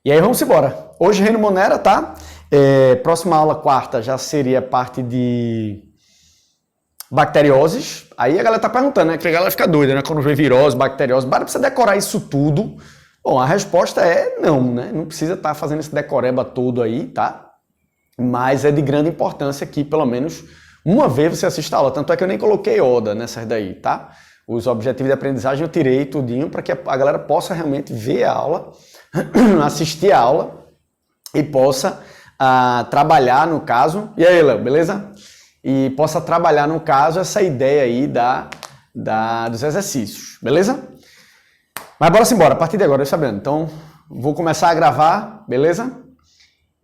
E aí vamos embora. Hoje Reino Monera, tá? Próxima aula, quarta, já seria parte de bacterioses. Aí a galera tá perguntando, né? Que a galera fica doida, né? Quando vê virose, bacteriose. Para precisa decorar isso tudo? Bom, a resposta é não, né? Não precisa estar fazendo esse decoreba todo aí, tá? Mas é de grande importância que, pelo menos, uma vez você assista a aula. Tanto é que eu nem coloquei ODA nessas daí, tá? Os objetivos de aprendizagem eu tirei tudinho para que a galera possa realmente ver a aula, assistir a aula e possa trabalhar no caso. E aí, Léo, beleza? E possa trabalhar no caso essa ideia aí dos exercícios, beleza? Mas bora embora, a partir de agora, sabendo. Então, vou começar a gravar, beleza?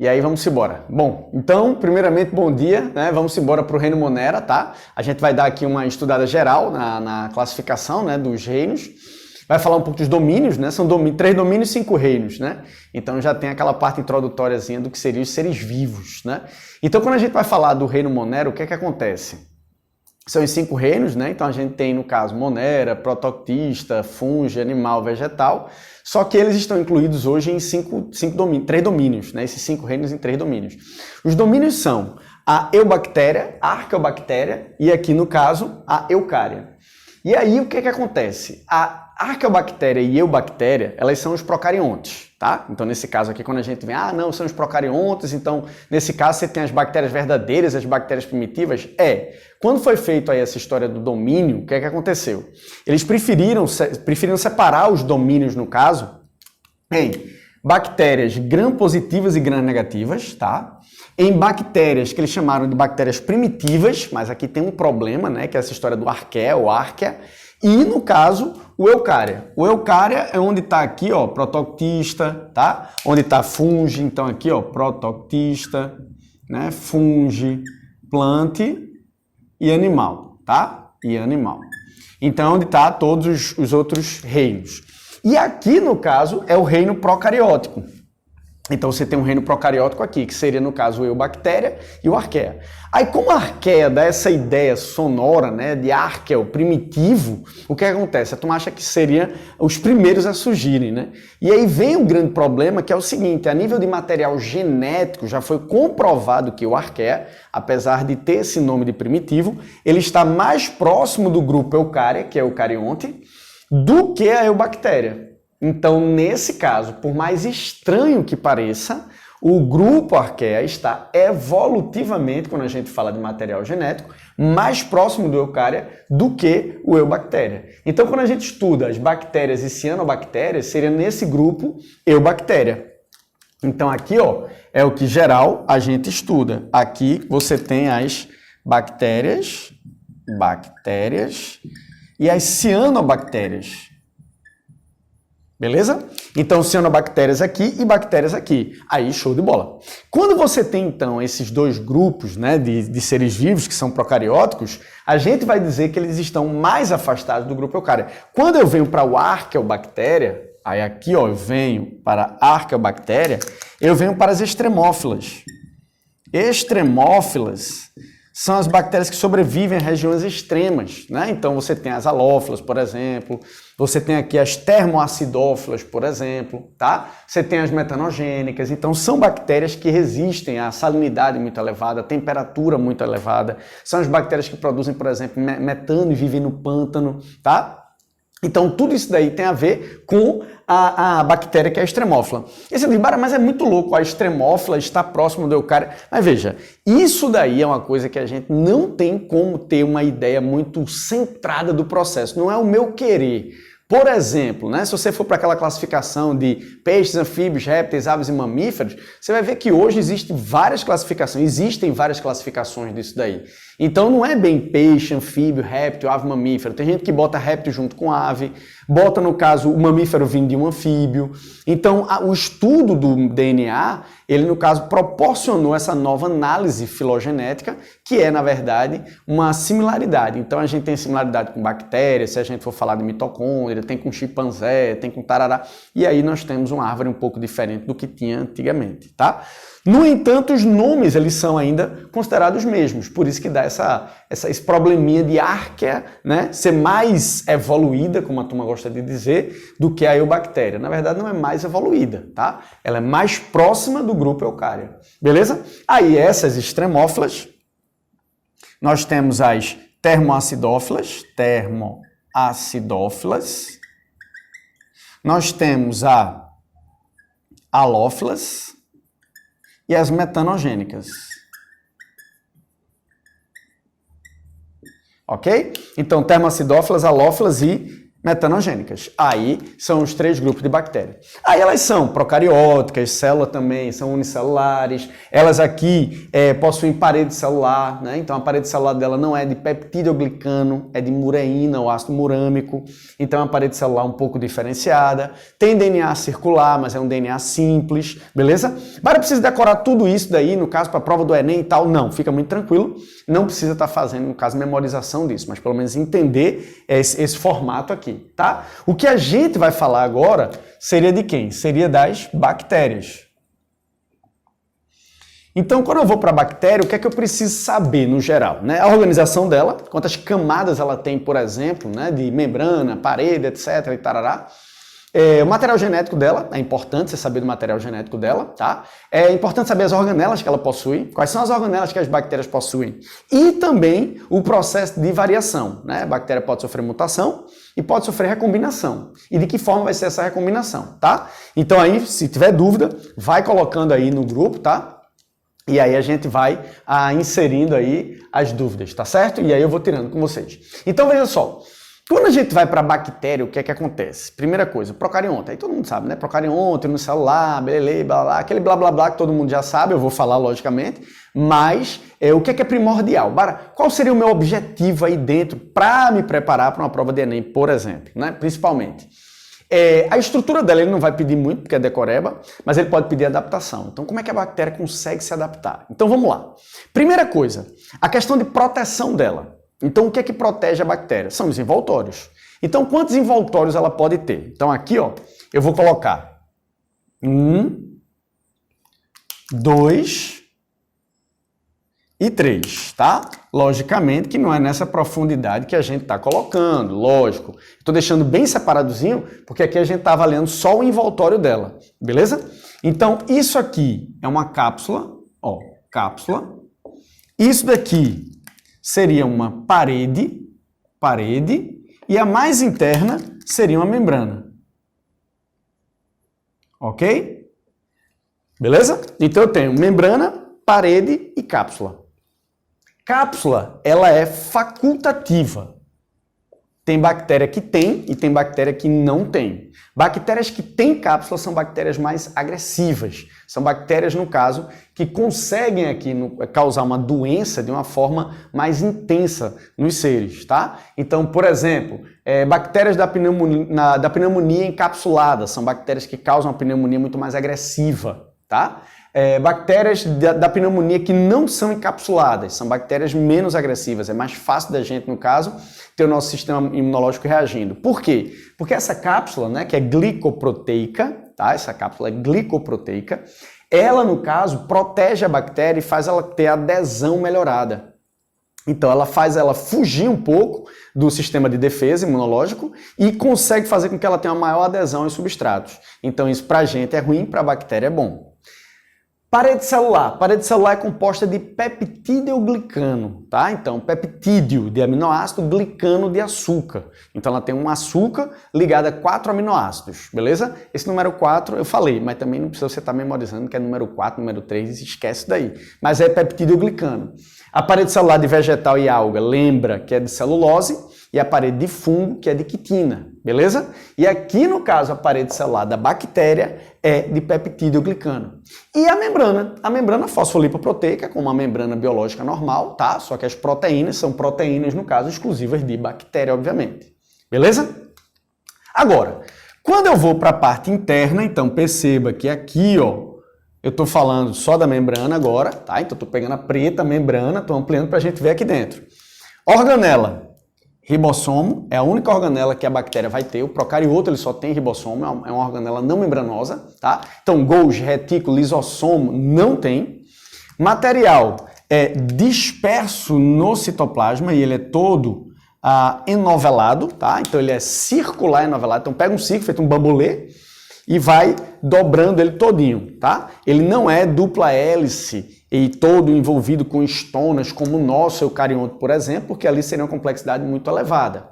E aí vamos embora. Bom, então, primeiramente, bom dia, né? Vamos embora para o Reino Monera, tá? A gente vai dar aqui uma estudada geral na classificação, né, dos reinos. Vai falar um pouco dos domínios, né? São 3 domínios e 5 reinos, né? Então já tem aquela parte introdutóriazinha do que seriam os seres vivos, né? Então quando a gente vai falar do Reino Monera, o que é que acontece? São os 5 reinos, né? Então a gente tem, no caso, Monera, Protoctista, Fungi, Animal, Vegetal. Só que eles estão incluídos hoje em 3 domínios, né? Esses 5 reinos em 3 domínios. Os domínios são a Eubactéria, a Arqueobactéria e aqui, no caso, a Eucária. E aí, o que é que acontece? A Arqueobactéria e Eubactéria, elas são os procariontes, tá? Então, nesse caso aqui, quando a gente vem, não, são os procariontes, então, nesse caso, você tem as bactérias verdadeiras, as bactérias primitivas. Quando foi feito aí essa história do domínio, o que é que aconteceu? Eles preferiram separar os domínios, no caso, em bactérias gram-positivas e gram-negativas, tá? Em bactérias que eles chamaram de bactérias primitivas, mas aqui tem um problema, né? Que é essa história do arqué ou árquea. E, no caso, o Eucária. O Eucária é onde está aqui, ó, Protoctista, tá? Onde está Fungi, então aqui, ó, Protoctista, né? Fungi, Plante e Animal, tá? E Animal. Então, onde está todos os outros reinos. E aqui, no caso, é o reino procariótico. Então você tem um reino procariótico aqui, que seria, no caso, o Eubactéria e o Arqueia. Aí, como a Arqueia dá essa ideia sonora, né, de arqueo, primitivo, o que acontece? A turma acha que seriam os primeiros a surgirem, né? E aí vem um grande problema, que é o seguinte, a nível de material genético, já foi comprovado que o Arqueia, apesar de ter esse nome de primitivo, ele está mais próximo do grupo Eucária, que é o eucarionte, do que a Eubactéria. Então, nesse caso, por mais estranho que pareça, o grupo Arqueia está evolutivamente, quando a gente fala de material genético, mais próximo do Eucária do que o Eubactéria. Então, quando a gente estuda as bactérias e cianobactérias, seria nesse grupo Eubactéria. Então, aqui, ó, é o que geral a gente estuda. Aqui você tem as bactérias e as cianobactérias. Beleza? Então, cianobactérias aqui e bactérias aqui. Aí, show de bola. Quando você tem, então, esses dois grupos, né, de seres vivos que são procarióticos, a gente vai dizer que eles estão mais afastados do grupo Eucária. Quando eu venho para o Arqueobactéria, aí aqui, ó, eu venho para a Arqueobactéria, eu venho para as extremófilas. Extremófilas são as bactérias que sobrevivem em regiões extremas, né? Então você tem as halófilas, por exemplo, você tem aqui as termoacidófilas, por exemplo, tá? Você tem as metanogênicas, então são bactérias que resistem à salinidade muito elevada, à temperatura muito elevada, são as bactérias que produzem, por exemplo, metano e vivem no pântano, tá? Então, tudo isso daí tem a ver com a bactéria que é a extremófila. E você diz, mas é muito louco, a extremófila está próximo do Eucária. Mas veja, isso daí é uma coisa que a gente não tem como ter uma ideia muito centrada do processo. Não é o meu querer. Por exemplo, né, se você for para aquela classificação de peixes, anfíbios, répteis, aves e mamíferos, você vai ver que hoje existem várias classificações disso daí. Então não é bem peixe, anfíbio, réptil, ave, mamífero. Tem gente que bota réptil junto com ave, bota, no caso, o mamífero vindo de um anfíbio. Então o estudo do DNA, ele no caso proporcionou essa nova análise filogenética, que é, na verdade, uma similaridade. Então a gente tem similaridade com bactérias, se a gente for falar de mitocôndria, tem com chimpanzé, tem com tarará, e aí nós temos uma árvore um pouco diferente do que tinha antigamente, tá? No entanto, os nomes, eles são ainda considerados os mesmos, por isso que dá esse probleminha de arquea, né, ser mais evoluída, como a turma gosta de dizer, do que a eubactéria. Na verdade, não é mais evoluída, tá? Ela é mais próxima do grupo Eucária. Beleza? Aí essas extremófilas, nós temos as termoacidófilas, nós temos a halófilas e as metanogênicas. Ok? Então, termoacidófilas, halófilas e metanogênicas. Aí são os 3 grupos de bactérias. Aí elas são procarióticas, célula também, são unicelulares. Elas aqui possuem parede celular, né? Então a parede celular dela não é de peptidoglicano, é de mureína ou ácido murâmico. Então é uma parede celular um pouco diferenciada. Tem DNA circular, mas é um DNA simples, beleza? Mas não precisa decorar tudo isso daí, no caso, para a prova do Enem e tal. Não, fica muito tranquilo. Não precisa estar fazendo, no caso, memorização disso, mas pelo menos entender esse formato aqui. Tá? O que a gente vai falar agora seria de quem? Seria das bactérias. Então, quando eu vou para a bactéria, o que é que eu preciso saber no geral? Né? A organização dela, quantas camadas ela tem, por exemplo, né? De membrana, parede, etc. e tarará. O material genético dela, é importante você saber do material genético dela, tá? É importante saber as organelas que ela possui, quais são as organelas que as bactérias possuem e também o processo de variação, né? A bactéria pode sofrer mutação e pode sofrer recombinação. E de que forma vai ser essa recombinação, tá? Então aí, se tiver dúvida, vai colocando aí no grupo, tá? E aí a gente vai inserindo aí as dúvidas, tá certo? E aí eu vou tirando com vocês. Então veja só. Quando a gente vai para a bactéria, o que é que acontece? Primeira coisa, procarionte. Aí todo mundo sabe, né? Procarionte, no celular, blá, blá, blá, aquele blá, blá, blá que todo mundo já sabe, eu vou falar logicamente. Mas o que é primordial? Qual seria o meu objetivo aí dentro para me preparar para uma prova de Enem, por exemplo, né? Principalmente. A estrutura dela ele não vai pedir muito, porque é decoreba, mas ele pode pedir adaptação. Então, como é que a bactéria consegue se adaptar? Então, vamos lá. Primeira coisa, a questão de proteção dela. Então, o que é que protege a bactéria? São os envoltórios. Então, quantos envoltórios ela pode ter? Então, aqui, ó, eu vou colocar 1, 2 e 3, tá? Logicamente que não é nessa profundidade que a gente está colocando, lógico. Estou deixando bem separadozinho, porque aqui a gente está avaliando só o envoltório dela, beleza? Então, isso aqui é uma cápsula, ó, cápsula. Isso daqui seria uma parede, e a mais interna seria uma membrana. Ok? Beleza? Então eu tenho membrana, parede e cápsula. Cápsula, ela é facultativa. Tem bactéria que tem e tem bactéria que não tem. Bactérias que têm cápsula são bactérias mais agressivas. São bactérias, no caso, que conseguem aqui causar uma doença de uma forma mais intensa nos seres, tá? Então, por exemplo, bactérias da pneumonia encapsulada são bactérias que causam uma pneumonia muito mais agressiva, tá? Bactérias da pneumonia que não são encapsuladas, são bactérias menos agressivas, é mais fácil da gente, no caso, ter o nosso sistema imunológico reagindo. Por quê? Porque essa cápsula, né, que é glicoproteica, tá? Essa cápsula é glicoproteica, ela, no caso, protege a bactéria e faz ela ter adesão melhorada. Então, ela faz ela fugir um pouco do sistema de defesa imunológico e consegue fazer com que ela tenha uma maior adesão aos substratos. Então, isso pra gente é ruim, pra bactéria é bom. Parede celular. Parede celular é composta de peptidoglicano, tá? Então, peptídeo de aminoácido, glicano de açúcar. Então, ela tem um açúcar ligado a 4 aminoácidos, beleza? Esse número 4 eu falei, mas também não precisa você estar memorizando que é número 4, número 3, esquece daí. Mas é peptidoglicano. A parede celular de vegetal e alga lembra que é de celulose e a parede de fungo que é de quitina, beleza? E aqui, no caso, a parede celular da bactéria é de peptidoglicano. E a membrana fosfolipoproteica, como uma membrana biológica normal, tá? Só que as proteínas são proteínas, no caso, exclusivas de bactéria, obviamente. Beleza? Agora, quando eu vou para a parte interna, então perceba que aqui, ó, eu estou falando só da membrana agora, tá? Então estou pegando a preta, a membrana, estou ampliando para a gente ver aqui dentro. Organela. Ribossomo é a única organela que a bactéria vai ter. O procarioto ele só tem ribossomo, é uma organela não membranosa, tá? Então, Golgi, retículo, lisossomo não tem. Material disperso no citoplasma e ele é todo enovelado, tá? Então ele é circular enovelado. Então pega um círculo, feito um bambolê, e vai dobrando ele todinho, tá? Ele não é dupla hélice e todo envolvido com estonas, como o nosso eucarionte, por exemplo, porque ali seria uma complexidade muito elevada.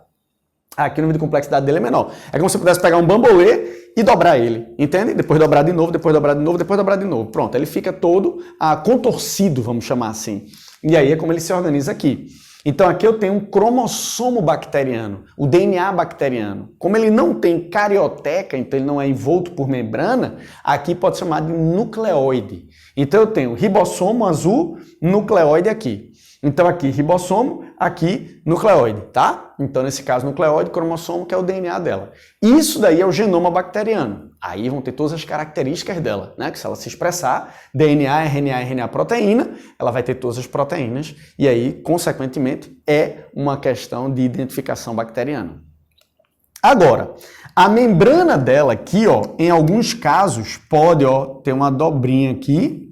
Aqui o nível de complexidade dele é menor. É como se você pudesse pegar um bambolê e dobrar ele, entende? Depois dobrar de novo, depois dobrar de novo, depois dobrar de novo. Pronto, ele fica todo contorcido, vamos chamar assim. E aí é como ele se organiza aqui. Então aqui eu tenho um cromossomo bacteriano, o DNA bacteriano. Como ele não tem carioteca, então ele não é envolto por membrana, aqui pode ser chamado de nucleoide. Então eu tenho ribossomo azul, nucleoide aqui. Então aqui ribossomo, aqui nucleoide, tá? Então nesse caso nucleoide, cromossomo, que é o DNA dela. Isso daí é o genoma bacteriano. Aí vão ter todas as características dela, né? Que se ela se expressar, DNA, RNA, proteína, ela vai ter todas as proteínas e aí, consequentemente, é uma questão de identificação bacteriana. Agora, a membrana dela aqui, ó, em alguns casos, pode, ó, ter uma dobrinha aqui,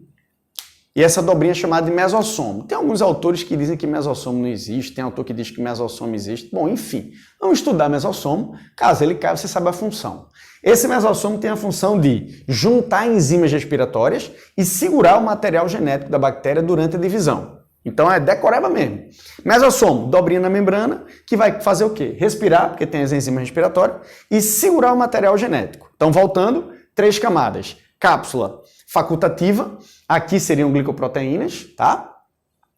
e essa dobrinha é chamada de mesossomo. Tem alguns autores que dizem que mesossomo não existe, tem autor que diz que mesossomo existe. Bom, enfim, vamos estudar mesossomo. Caso ele caia, você sabe a função. Esse mesossomo tem a função de juntar enzimas respiratórias e segurar o material genético da bactéria durante a divisão. Então é decoreba mesmo. Mesossomo, dobrinha na membrana, que vai fazer o quê? Respirar, porque tem as enzimas respiratórias, e segurar o material genético. Então, voltando, 3 camadas. Cápsula facultativa, aqui seriam glicoproteínas, tá?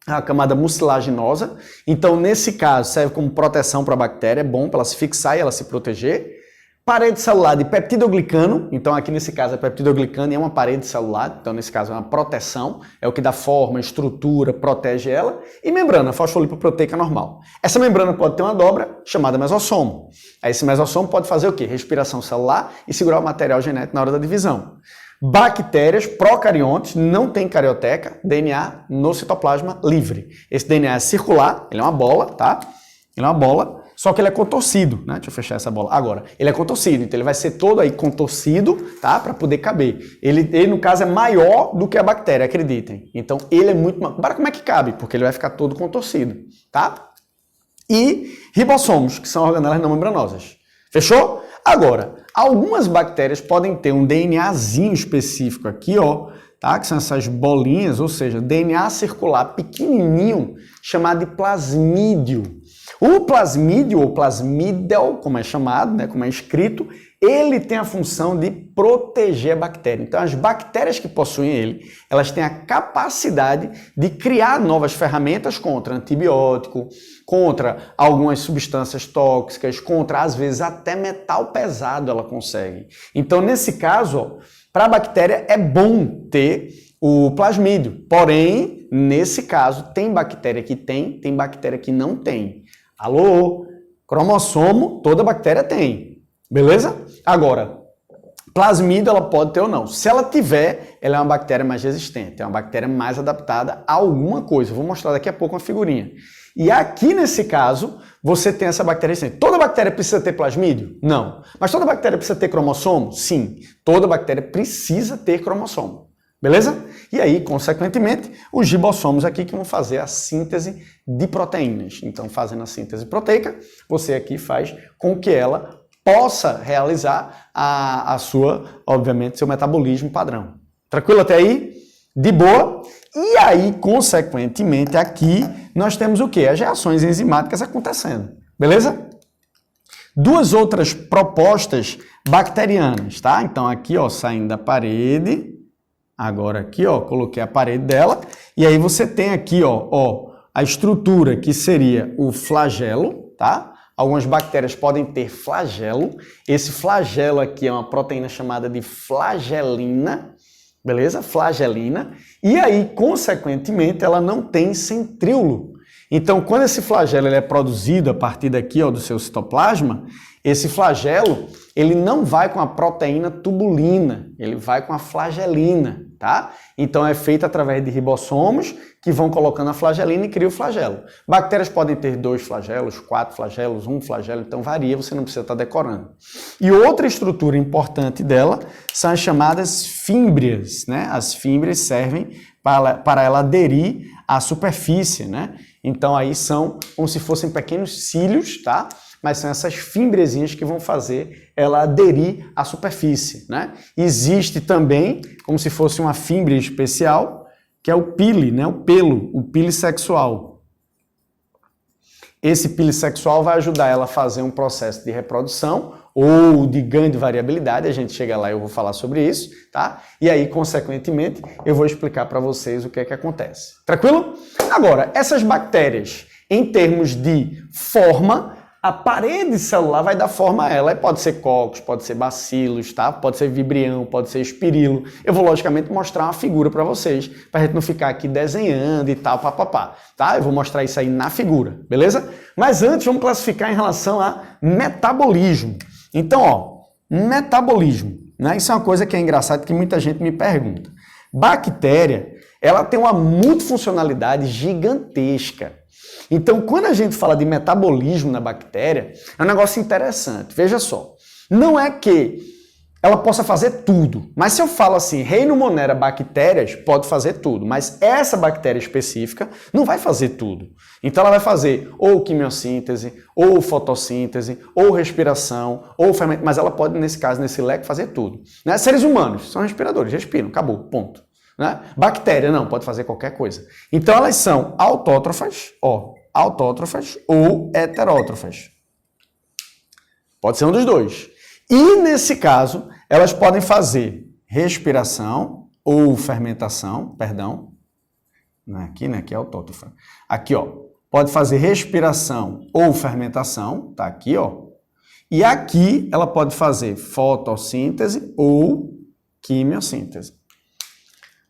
A camada mucilaginosa. Então, nesse caso, serve como proteção para a bactéria, é bom para ela se fixar e ela se proteger. Parede celular de peptidoglicano, então aqui nesse caso a peptidoglicano é uma parede celular, então nesse caso é uma proteção, é o que dá forma, estrutura, protege ela. E membrana fosfolipoproteica normal. Essa membrana pode ter uma dobra chamada mesossomo. Aí esse mesossomo pode fazer o quê? Respiração celular e segurar o material genético na hora da divisão. Bactérias procariontes não tem carioteca, DNA no citoplasma livre. Esse DNA é circular, ele é uma bola, tá? Ele é uma bola, só que ele é contorcido, né? Deixa eu fechar essa bola. Agora, ele é contorcido, então ele vai ser todo aí contorcido, tá? Para poder caber. Ele, no caso, é maior do que a bactéria, acreditem. Então, ele é muito maior. Agora, como é que cabe? Porque ele vai ficar todo contorcido, tá? E ribossomos, que são organelas não membranosas. Fechou? Agora, algumas bactérias podem ter um DNAzinho específico aqui, ó, tá? Que são essas bolinhas, ou seja, DNA circular pequenininho, chamado de plasmídio. O plasmídio, ou plasmídeo, como é chamado, né, como é escrito, ele tem a função de proteger a bactéria. Então, as bactérias que possuem ele, elas têm a capacidade de criar novas ferramentas contra antibiótico, contra algumas substâncias tóxicas, contra, às vezes, até metal pesado ela consegue. Então, nesse caso, para a bactéria é bom ter o plasmídio. Porém, nesse caso, tem bactéria que tem bactéria que não tem. Alô? Cromossomo, toda bactéria tem. Beleza? Agora, plasmídio ela pode ter ou não. Se ela tiver, ela é uma bactéria mais resistente, é uma bactéria mais adaptada a alguma coisa. Eu vou mostrar daqui a pouco uma figurinha. E aqui nesse caso, você tem essa bactéria resistente. Toda bactéria precisa ter plasmídio? Não. Mas toda bactéria precisa ter cromossomo? Sim. Toda bactéria precisa ter cromossomo. Beleza? E aí, consequentemente, os ribossomos aqui que vão fazer a síntese de proteínas. Então, fazendo a síntese proteica, você aqui faz com que ela possa realizar a sua, obviamente, seu metabolismo padrão. Tranquilo até aí? De boa? E aí, consequentemente, aqui nós temos o quê? As reações enzimáticas acontecendo. Beleza? Duas outras propostas bacterianas, tá? Então, aqui, ó, saindo da parede. Agora aqui, ó, coloquei a parede dela. E aí você tem aqui, ó, a estrutura que seria o flagelo, tá? Algumas bactérias podem ter flagelo. Esse flagelo aqui é uma proteína chamada de flagelina, beleza? Flagelina. E aí, consequentemente, ela não tem centríolo. Então, quando esse flagelo ele é produzido a partir daqui, ó, do seu citoplasma, Esse flagelo, ele não vai com a proteína tubulina, ele vai com a flagelina, tá? Então é feito através de ribossomos que vão colocando a flagelina e cria o flagelo. Bactérias podem ter 2 flagelos, 4 flagelos, 1 flagelo, então varia, você não precisa estar decorando. E outra estrutura importante dela são as chamadas fímbrias, né? As fímbrias servem para ela aderir à superfície, né? Então aí são como se fossem pequenos cílios, tá? Mas são essas fimbrezinhas que vão fazer ela aderir à superfície, né? Existe também, como se fosse uma fimbre especial, que é o pile, né? O pelo, o pile sexual. Esse pile sexual vai ajudar ela a fazer um processo de reprodução ou de ganho de variabilidade, a gente chega lá e eu vou falar sobre isso, tá? E aí, consequentemente, eu vou explicar para vocês o que é que acontece. Tranquilo? Agora, essas bactérias, em termos de forma, a parede celular vai dar forma a ela. Pode ser cocos, pode ser bacilos, tá? Pode ser vibrião, pode ser espirilo. Eu vou, logicamente, mostrar uma figura para vocês, para a gente não ficar aqui desenhando e tal, papapá, tá? Eu vou mostrar isso aí na figura, beleza? Mas antes, vamos classificar em relação a metabolismo. Então, ó, metabolismo, né? Isso é uma coisa que é engraçada, que muita gente me pergunta. Bactéria, ela tem uma multifuncionalidade gigantesca. Então, quando a gente fala de metabolismo na bactéria, é um negócio interessante. Veja só, não é que ela possa fazer tudo, mas se eu falo assim, reino Monera bactérias, pode fazer tudo, mas essa bactéria específica não vai fazer tudo. Então ela vai fazer ou quimiossíntese, ou fotossíntese, ou respiração, ou fermentação, mas ela pode, nesse caso, nesse leque, fazer tudo. Né? Seres humanos são respiradores, respiram, acabou, ponto. Né? Bactéria não, pode fazer qualquer coisa. Então elas são autótrofas, autótrofas ou heterótrofas. Pode ser um dos dois. E nesse caso, elas podem fazer respiração ou fermentação, perdão. Não é aqui, né? Aqui é autótrofa. Aqui, ó, pode fazer respiração ou fermentação, tá aqui, ó. E aqui ela pode fazer fotossíntese ou quimiossíntese.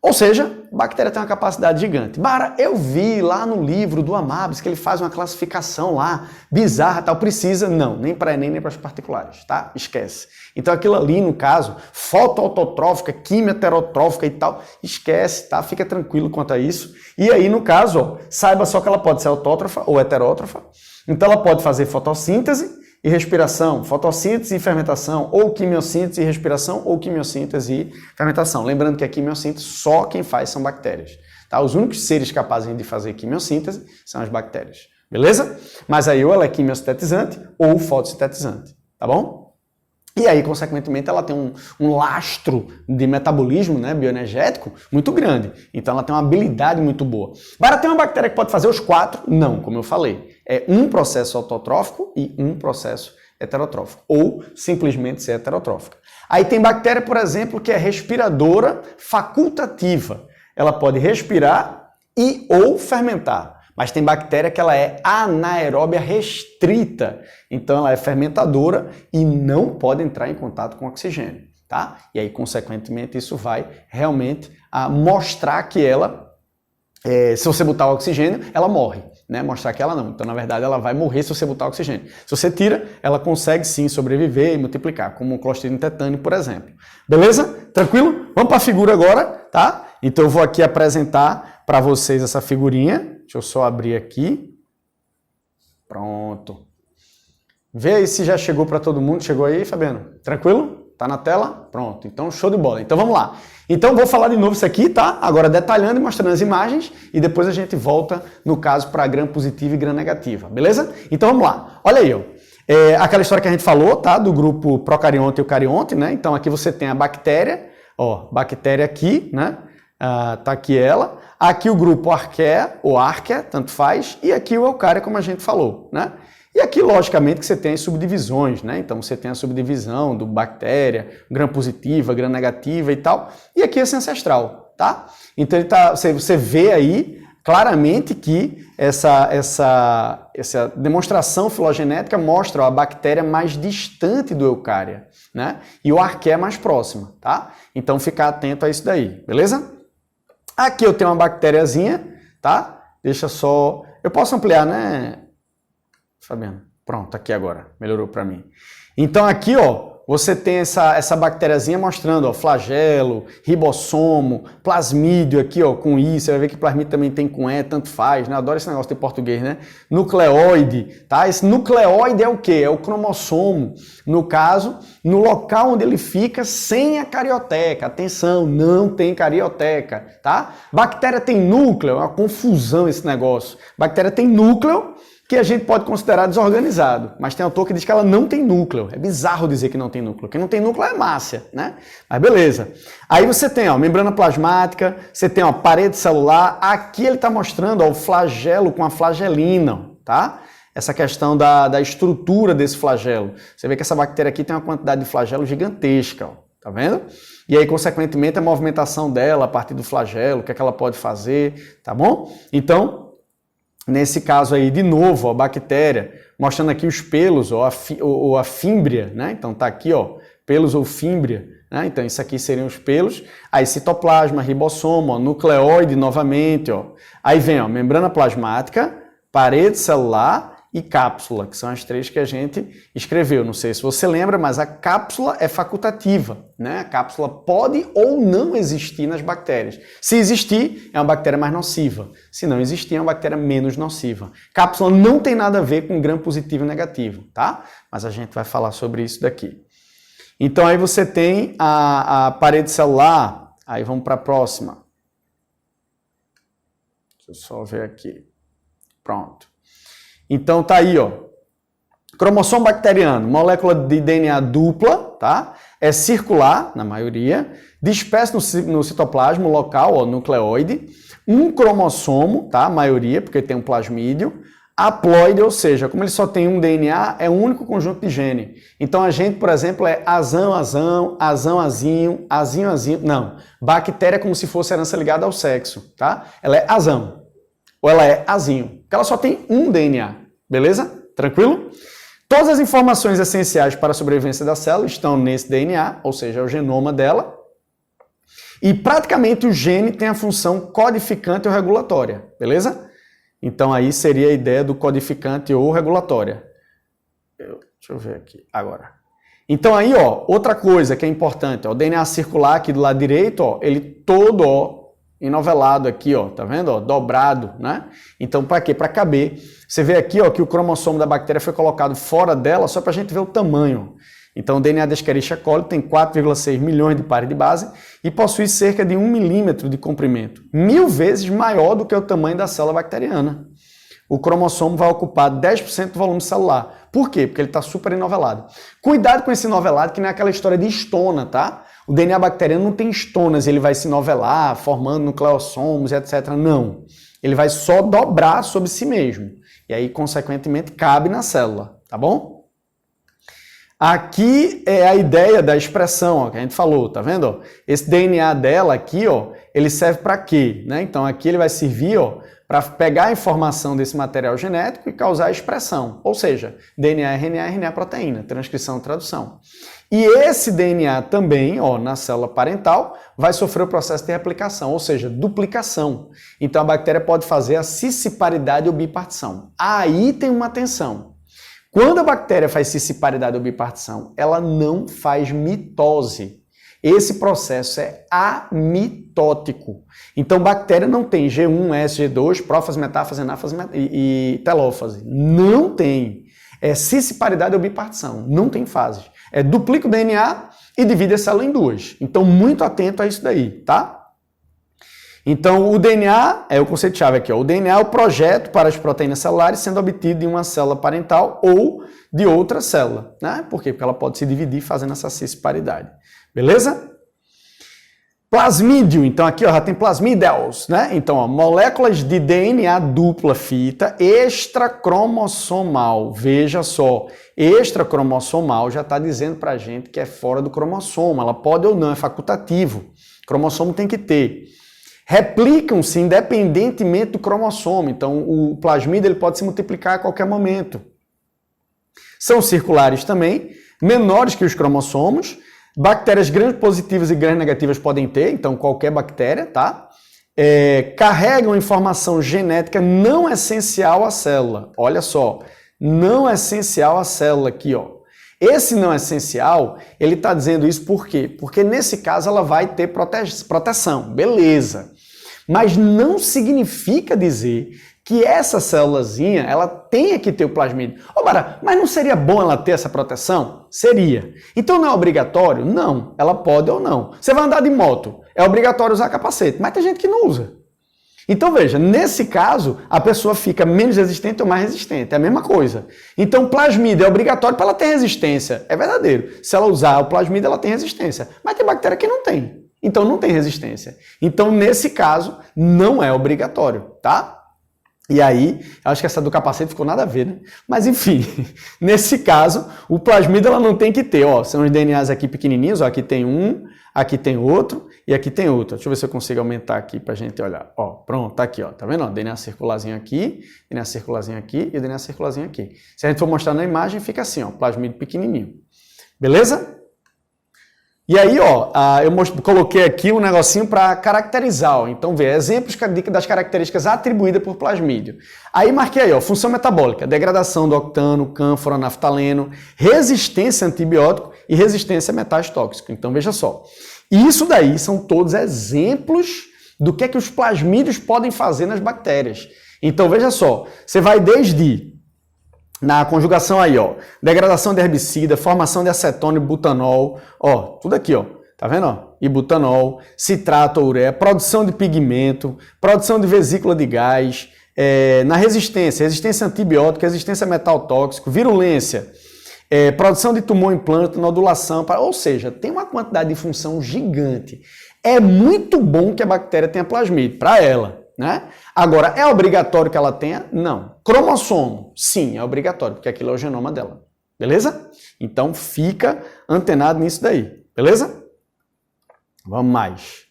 Ou seja, a bactéria tem uma capacidade gigante. Bara, eu vi lá no livro do Amabis que ele faz uma classificação lá, bizarra, tal, precisa. Não, nem para Enem, nem para as particulares, tá? Esquece. Então aquilo ali, no caso, fotoautotrófica, quimioterotrófica e tal, esquece, tá? Fica tranquilo quanto a isso. E aí, no caso, ó, saiba só que ela pode ser autótrofa ou heterótrofa. Então ela pode fazer fotossíntese e respiração, fotossíntese e fermentação, ou quimiossíntese e respiração, ou quimiossíntese e fermentação. Lembrando que a quimiossíntese só quem faz são bactérias. Tá? Os únicos seres capazes de fazer quimiossíntese são as bactérias. Beleza? Mas aí ou ela é quimiosintetizante ou fotossintetizante. Tá bom? E aí, consequentemente, ela tem um lastro de metabolismo, né, bioenergético muito grande. Então, ela tem uma habilidade muito boa. Agora, tem uma bactéria que pode fazer os 4? Não, como eu falei. É um processo autotrófico e um processo heterotrófico. Ou simplesmente ser heterotrófica. Aí tem bactéria, por exemplo, que é respiradora facultativa. Ela pode respirar e ou fermentar. Mas tem bactéria que ela é anaeróbia restrita, então ela é fermentadora e não pode entrar em contato com oxigênio, tá? E aí, consequentemente, isso vai realmente mostrar que ela, se você botar o oxigênio, ela morre, né? Mostrar que ela não. Então, na verdade, ela vai morrer se você botar o oxigênio. Se você tira, ela consegue sim sobreviver e multiplicar, como o Clostridium tetani, por exemplo. Beleza? Tranquilo? Vamos para a figura agora, tá? Então, eu vou aqui apresentar para vocês essa figurinha. Deixa eu só abrir aqui. Pronto. Vê aí se já chegou para todo mundo. Chegou aí, Fabiano? Tranquilo? Tá na tela? Pronto. Então, show de bola. Então, vamos lá. Então, vou falar de novo isso aqui, tá? Agora detalhando e mostrando as imagens. E depois a gente volta, no caso, para gram positiva e gram negativa. Beleza? Então, vamos lá. Olha aí, ó. Aquela história que a gente falou, tá? Do grupo procarionte e eucarionte, né? Então, aqui você tem a bactéria. Ó, bactéria aqui, né? Tá aqui ela. Aqui o grupo Archaea, ou Archaea, tanto faz, e aqui o Eucária, como a gente falou, né? E aqui, logicamente, que você tem as subdivisões, né? Então, você tem a subdivisão do bactéria, gram positiva, gram negativa e tal. E aqui esse ancestral, tá? Então, você vê aí claramente que essa demonstração filogenética mostra ó, a bactéria mais distante do Eucária, né? E o Archaea mais próxima, tá? Então, ficar atento a isso daí, beleza? Aqui eu tenho uma bactériazinha, tá? Deixa só... Eu posso ampliar, né, Fabiano? Pronto, aqui agora. Melhorou para mim. Então aqui, ó, você tem essa bactériazinha mostrando, ó, flagelo, ribossomo, plasmídio aqui, ó, com I, você vai ver que plasmídio também tem com E, tanto faz, né? Adoro esse negócio de português, né? Nucleóide, tá? Esse nucleóide é o quê? É o cromossomo, no caso, no local onde ele fica sem a carioteca. Atenção, não tem carioteca, tá? Bactéria tem núcleo, é uma confusão esse negócio. Bactéria tem núcleo, que a gente pode considerar desorganizado, mas tem autor que diz que ela não tem núcleo. É bizarro dizer que não tem núcleo. Quem não tem núcleo é hemácia, né? Mas beleza. Aí você tem, ó, membrana plasmática, você tem, ó, parede celular. Aqui ele está mostrando, ó, o flagelo com a flagelina, tá? Essa questão da estrutura desse flagelo. Você vê que essa bactéria aqui tem uma quantidade de flagelo gigantesca, ó, tá vendo? E aí, consequentemente, a movimentação dela a partir do flagelo, o que é que ela pode fazer, tá bom? Então, nesse caso aí, de novo, a bactéria, mostrando aqui os pelos, ou a fímbria, né? Então tá aqui, ó, pelos ou fímbria, né? Então isso aqui seriam os pelos. Aí citoplasma, ribossomo, ó, nucleóide novamente, ó. Aí vem, ó, membrana plasmática, parede celular e cápsula, que são as três que a gente escreveu. Não sei se você lembra, mas a cápsula é facultativa, né? A cápsula pode ou não existir nas bactérias. Se existir, é uma bactéria mais nociva. Se não existir, é uma bactéria menos nociva. Cápsula não tem nada a ver com gram positivo e negativo, tá? Mas a gente vai falar sobre isso daqui. Então aí você tem a parede celular. Aí vamos para a próxima. Deixa eu só ver aqui. Pronto. Então tá aí, ó. Cromossomo bacteriano, molécula de DNA dupla, tá? É circular, na maioria, disperso no citoplasma local, ó, nucleóide. Um cromossomo, tá? A maioria, porque tem um plasmídio. Haploide, ou seja, como ele só tem um DNA, é um único conjunto de gene. Então a gente, por exemplo, é azão, azão, azão, azinho, azinho, azinho. Não, bactéria é como se fosse herança ligada ao sexo, tá? Ela é azão. Ou ela é azinho, porque ela só tem um DNA, beleza? Tranquilo? Todas as informações essenciais para a sobrevivência da célula estão nesse DNA, ou seja, é o genoma dela. E praticamente o gene tem a função codificante ou regulatória, beleza? Então aí seria a ideia do codificante ou regulatória. Deixa eu ver aqui agora. Então aí, ó, outra coisa que é importante, ó, o DNA circular aqui do lado direito, ó, ele todo, ó, enovelado aqui, ó, tá vendo? Ó, dobrado, né? Então, para quê? Para caber. Você vê aqui, ó, que o cromossomo da bactéria foi colocado fora dela só para a gente ver o tamanho. Então, o DNA da Escherichia coli tem 4,6 milhões de pares de base e possui cerca de 1 milímetro de comprimento, 1000 vezes maior do que o tamanho da célula bacteriana. O cromossomo vai ocupar 10% do volume celular. Por quê? Porque ele está super enovelado. Cuidado com esse enovelado, que não é aquela história de estona, tá? O DNA bacteriano não tem estonas, ele vai se novelar, formando nucleossomos, etc. Não. Ele vai só dobrar sobre si mesmo. E aí, consequentemente, cabe na célula, tá bom? Aqui é a ideia da expressão, ó, que a gente falou, tá vendo? Ó? Esse DNA dela aqui, ó, ele serve para quê? Né? Então, aqui ele vai servir, ó, para pegar a informação desse material genético e causar a expressão. Ou seja, DNA, RNA, RNA, proteína, transcrição e tradução. E esse DNA também, ó, na célula parental, vai sofrer o processo de replicação, ou seja, duplicação. Então a bactéria pode fazer a cisciparidade ou bipartição. Aí tem uma atenção. Quando a bactéria faz cisciparidade ou bipartição, ela não faz mitose. Esse processo é amitótico. Então, bactéria não tem G1, S, G2, prófase, metáfase, anáfase e telófase. Não tem. É cisciparidade ou bipartição. Não tem fases. É duplica o DNA e divide a célula em duas. Então, muito atento a isso daí, tá? Então, o DNA, é o conceito-chave aqui, ó. O DNA é o projeto para as proteínas celulares sendo obtido de uma célula parental ou de outra célula, né? Por quê? Porque ela pode se dividir fazendo essa cisparidade. Beleza? Plasmídio, então aqui ó, já tem plasmídeos, né? Então, ó, moléculas de DNA dupla fita extracromossomal. Veja só, extracromossomal já está dizendo pra gente que é fora do cromossomo. Ela pode ou não, é facultativo. Cromossomo tem que ter. Replicam-se independentemente do cromossomo. Então, o plasmídio ele pode se multiplicar a qualquer momento. São circulares também, menores que os cromossomos. Bactérias gram-positivas e gram-negativas podem ter, então qualquer bactéria, tá? Carregam informação genética não essencial à célula. Olha só, não essencial à célula aqui, ó. Esse não essencial, ele está dizendo isso por quê? Porque nesse caso ela vai ter proteção, beleza. Mas não significa dizer que essa célulazinha, ela tenha que ter o plasmídio. Ô, Bara, mas não seria bom ela ter essa proteção? Seria. Então não é obrigatório? Não. Ela pode ou não. Você vai andar de moto, é obrigatório usar capacete, mas tem gente que não usa. Então veja, nesse caso, a pessoa fica menos resistente ou mais resistente. É a mesma coisa. Então o plasmídio é obrigatório para ela ter resistência. É verdadeiro. Se ela usar o plasmídio, ela tem resistência. Mas tem bactéria que não tem. Então não tem resistência. Então nesse caso, não é obrigatório, tá? E aí, acho que essa do capacete ficou nada a ver, né? Mas enfim, nesse caso, o plasmídio ela não tem que ter, ó, são os DNAs aqui pequenininhos, ó, aqui tem um, aqui tem outro e aqui tem outro. Deixa eu ver se eu consigo aumentar aqui pra gente olhar. Ó, pronto, tá aqui, ó, tá vendo? Ó, DNA circularzinho aqui e DNA circularzinho aqui. Se a gente for mostrar na imagem, fica assim, ó, plasmídio pequenininho. Beleza? E aí, ó, eu coloquei aqui um negocinho para caracterizar, ó. Então, vê, exemplos das características atribuídas por plasmídio. Aí marquei aí, ó, função metabólica, degradação do octano, cânfora, naftaleno, resistência a antibiótico e resistência a metais tóxicos. Então, veja só. Isso daí são todos exemplos do que é que os plasmídios podem fazer nas bactérias. Então, veja só, você vai desde na conjugação aí, ó, degradação de herbicida, formação de acetona e butanol, ó, tudo aqui, ó, tá vendo, ó? Ibutanol, citrato, ureia, produção de pigmento, produção de vesícula de gás, na resistência a antibiótico, resistência a metal tóxico, virulência, produção de tumor em planta, nodulação, ou seja, tem uma quantidade de função gigante. É muito bom que a bactéria tenha plasmídio, para ela. Né? Agora, é obrigatório que ela tenha? Não. Cromossomo? Sim, é obrigatório, porque aquilo é o genoma dela. Beleza? Então, fica antenado nisso daí. Beleza? Vamos mais.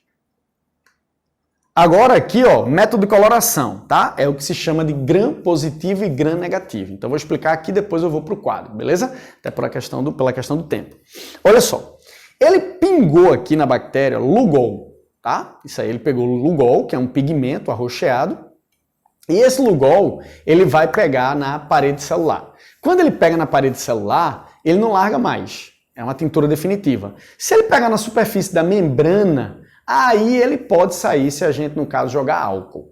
Agora aqui, ó, método de coloração, tá? É o que se chama de gram positivo e gram negativo. Então, vou explicar aqui, depois eu vou para o quadro, beleza? Até pela questão do tempo. Olha só. Ele pingou aqui na bactéria Lugol. Tá? Isso aí, ele pegou o Lugol, que é um pigmento arroxeado, e esse Lugol, ele vai pegar na parede celular. Quando ele pega na parede celular, ele não larga mais. É uma tintura definitiva. Se ele pegar na superfície da membrana, aí ele pode sair se a gente, no caso, jogar álcool.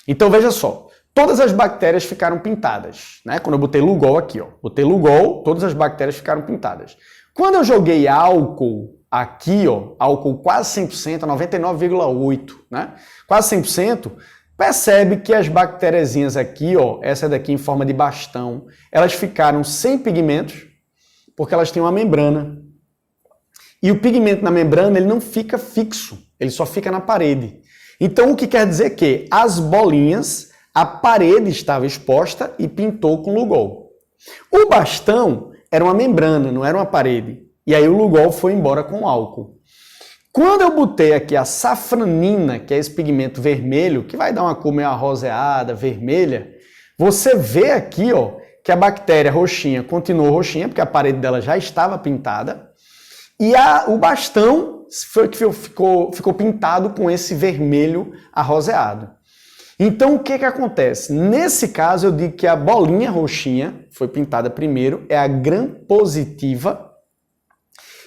Então, veja só, todas as bactérias ficaram pintadas, né? Quando eu botei Lugol aqui, ó, botei Lugol, todas as bactérias ficaram pintadas. Quando eu joguei álcool aqui, ó, álcool quase 100%, 99,8%, né? Quase 100%, percebe que as bactériazinhas aqui, ó, essa daqui em forma de bastão, elas ficaram sem pigmentos, porque elas têm uma membrana. E o pigmento na membrana, ele não fica fixo, ele só fica na parede. Então, o que quer dizer que as bolinhas, a parede estava exposta e pintou com Lugol. O bastão era uma membrana, não era uma parede. E aí o Lugol foi embora com álcool. Quando eu botei aqui a safranina, que é esse pigmento vermelho, que vai dar uma cor meio arroseada, vermelha, você vê aqui, ó, que a bactéria roxinha continuou roxinha, porque a parede dela já estava pintada, e o bastão foi que ficou pintado com esse vermelho arroseado. Então, o que acontece? Nesse caso, eu digo que a bolinha roxinha, foi pintada primeiro, é a gram-positiva,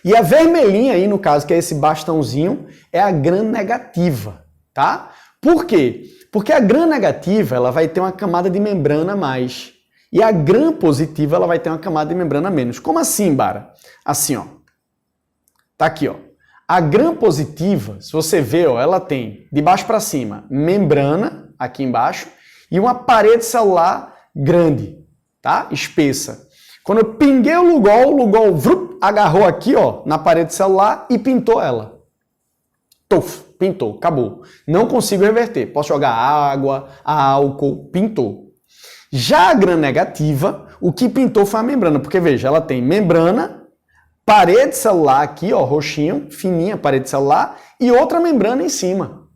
e a vermelhinha aí, no caso, que é esse bastãozinho, é a gram-negativa, tá? Por quê? Porque a gram-negativa, ela vai ter uma camada de membrana a mais. E a gram-positiva, ela vai ter uma camada de membrana a menos. Como assim, Bara? Assim, ó. Tá aqui, ó. A gram-positiva, se você ver, ó, ela tem, de baixo para cima, membrana, aqui embaixo, e uma parede celular grande, tá? Espessa. Quando eu pinguei o Lugol agarrou aqui, ó, na parede celular e pintou ela. Tuf, pintou, acabou. Não consigo reverter. Posso jogar água, álcool, pintou. Já a gram-negativa, o que pintou foi a membrana, porque veja, ela tem membrana, parede celular aqui, ó, roxinho, fininha parede celular, e outra membrana em cima.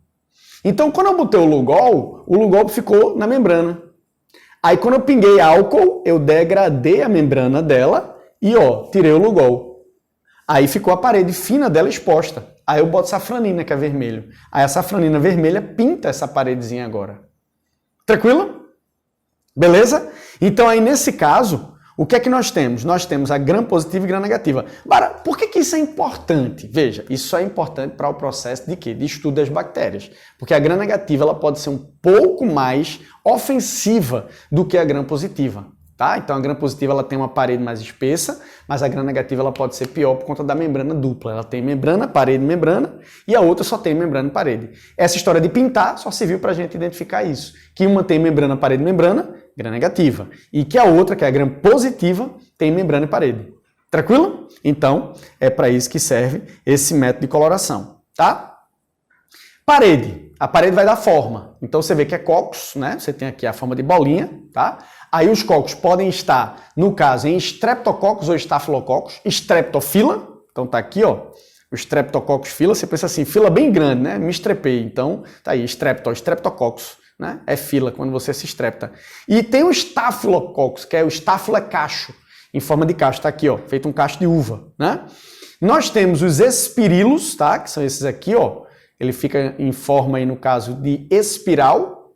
Então, quando eu botei o Lugol ficou na membrana. Aí, quando eu pinguei álcool, eu degradei a membrana dela e, ó, tirei o Lugol. Aí ficou a parede fina dela exposta. Aí eu boto safranina, que é vermelho. Aí a safranina vermelha pinta essa paredezinha agora. Tranquilo? Beleza? Então, aí, nesse caso, o que é que nós temos? Nós temos a gram-positiva e gram-negativa. Bara, por que isso é importante? Veja, isso é importante para o processo de quê? De estudo das bactérias. Porque a gram-negativa ela pode ser um pouco mais ofensiva do que a gram-positiva. Tá? Então a gram-positiva ela tem uma parede mais espessa, mas a gram-negativa ela pode ser pior por conta da membrana dupla. Ela tem membrana, parede, membrana, e a outra só tem membrana e parede. Essa história de pintar só serviu para a gente identificar isso. Que uma tem membrana, parede, membrana, gram-negativa. E que a outra, que é a gram-positiva, tem membrana e parede. Tranquilo? Então, é para isso que serve esse método de coloração. Tá? Parede. A parede vai dar forma. Então você vê que é cocos, né? Você tem aqui a forma de bolinha, tá? Aí os cocos podem estar, no caso, em streptococcus ou estafilococcus, streptofila. Então tá aqui, ó, o streptococcus fila. Você pensa assim, fila bem grande, né? Me estrepei. Então tá aí, streptococcus, né? É fila quando você se estrepta. E tem o estafilococcus, que é o cacho, em forma de cacho. Tá aqui, ó, feito um cacho de uva, né? Nós temos os espirilos, tá? Que são esses aqui, ó. Ele fica em forma aí, no caso, de espiral.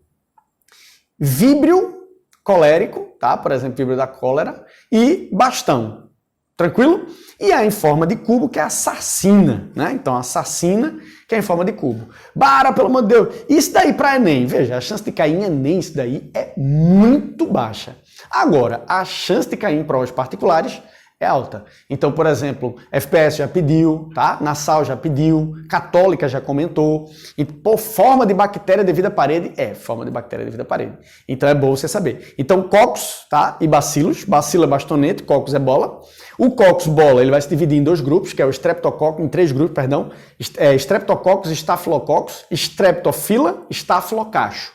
Víbrio colérico, tá? Por exemplo, víbrio da cólera. E bastão. Tranquilo? E é em forma de cubo, que é a sarcina, né? Então, a sarcina, que é em forma de cubo. Bara, pelo amor de Deus! Isso daí para Enem, veja, a chance de cair em Enem, isso daí é muito baixa. Agora, a chance de cair em provas particulares é alta. Então, por exemplo, FPS já pediu, tá? Nassau já pediu, Católica já comentou. E por forma de bactéria devido à parede, forma de bactéria devido à parede. Então é bom você saber. Então, cocos, tá? E bacilos. Bacilo é bastonete, cocos é bola. O cocos bola, ele vai se dividir em dois grupos, que é o streptococcus, em três grupos, perdão. Streptococcus, estafilococcus, streptofila, estafilocacho.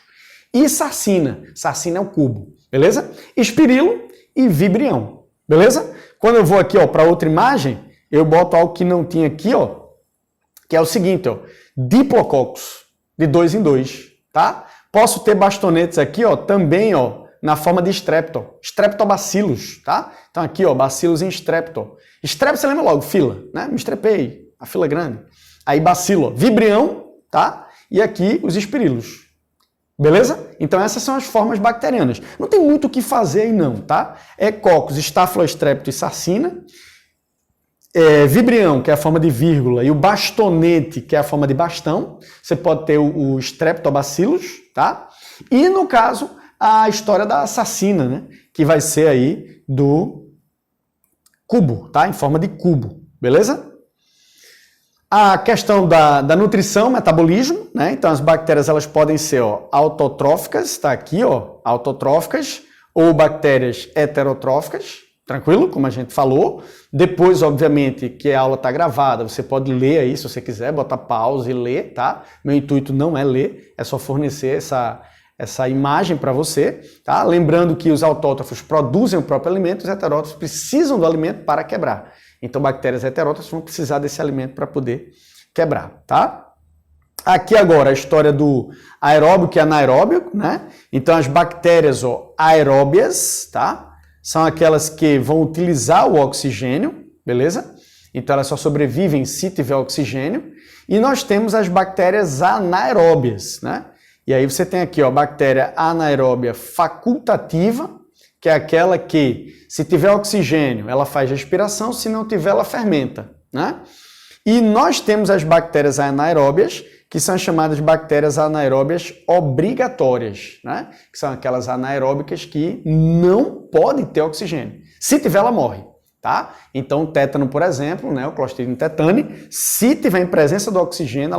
E sarcina. Sarcina é o cubo, beleza? Espirilo e vibrião, beleza? Quando eu vou aqui, ó, para outra imagem, eu boto algo que não tinha aqui, ó, que é o seguinte, ó, diplococcus, de 2 em 2, tá? Posso ter bastonetes aqui, ó, também, ó, na forma de streptobacillus, tá? Então aqui, ó, bacillus em strepto. Strepto, você lembra logo, fila, né? Me estrepei, a fila grande. Aí bacilo, ó, vibrião, tá? E aqui os espirilos. Beleza? Então essas são as formas bacterianas. Não tem muito o que fazer aí não, tá? É cocos, estafilostrepto e sarcina. Vibrião, que é a forma de vírgula, e o bastonete, que é a forma de bastão. Você pode ter o streptobacillus, tá? E no caso, a história da sarcina, né? Que vai ser aí do cubo, tá? Em forma de cubo, beleza? A questão da nutrição, metabolismo, né? Então as bactérias elas podem ser, ó, autotróficas, está aqui, ó, autotróficas, ou bactérias heterotróficas, tranquilo, como a gente falou. Depois, obviamente, que a aula está gravada, você pode ler aí, se você quiser, botar pausa e ler, tá? Meu intuito não é ler, é só fornecer essa imagem para você, tá? Lembrando que os autótrofos produzem o próprio alimento, os heterótrofos precisam do alimento para quebrar. Então, bactérias heterótrofas vão precisar desse alimento para poder quebrar, tá? Aqui agora a história do aeróbico e anaeróbico, né? Então, as bactérias, ó, aeróbias, tá? São aquelas que vão utilizar o oxigênio, beleza? Então, elas só sobrevivem se tiver oxigênio. E nós temos as bactérias anaeróbias, né? E aí você tem aqui, ó, a bactéria anaeróbia facultativa, que é aquela que, se tiver oxigênio, ela faz respiração, se não tiver, ela fermenta, né? E nós temos as bactérias anaeróbias, que são chamadas bactérias anaeróbias obrigatórias, né? Que são aquelas anaeróbicas que não podem ter oxigênio. Se tiver, ela morre, tá? Então, o tétano, por exemplo, né, o Clostridium tetani, se tiver em presença do oxigênio,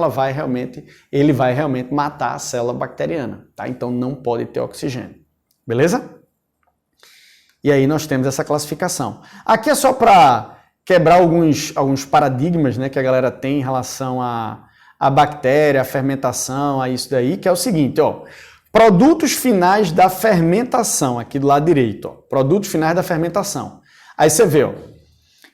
ele vai realmente matar a célula bacteriana, tá? Então, não pode ter oxigênio, beleza? E aí nós temos essa classificação. Aqui é só para quebrar alguns paradigmas, né, que a galera tem em relação à bactéria, à fermentação, a isso daí, que é o seguinte, ó. Produtos finais da fermentação, aqui do lado direito, ó. Produtos finais da fermentação. Aí você vê, ó.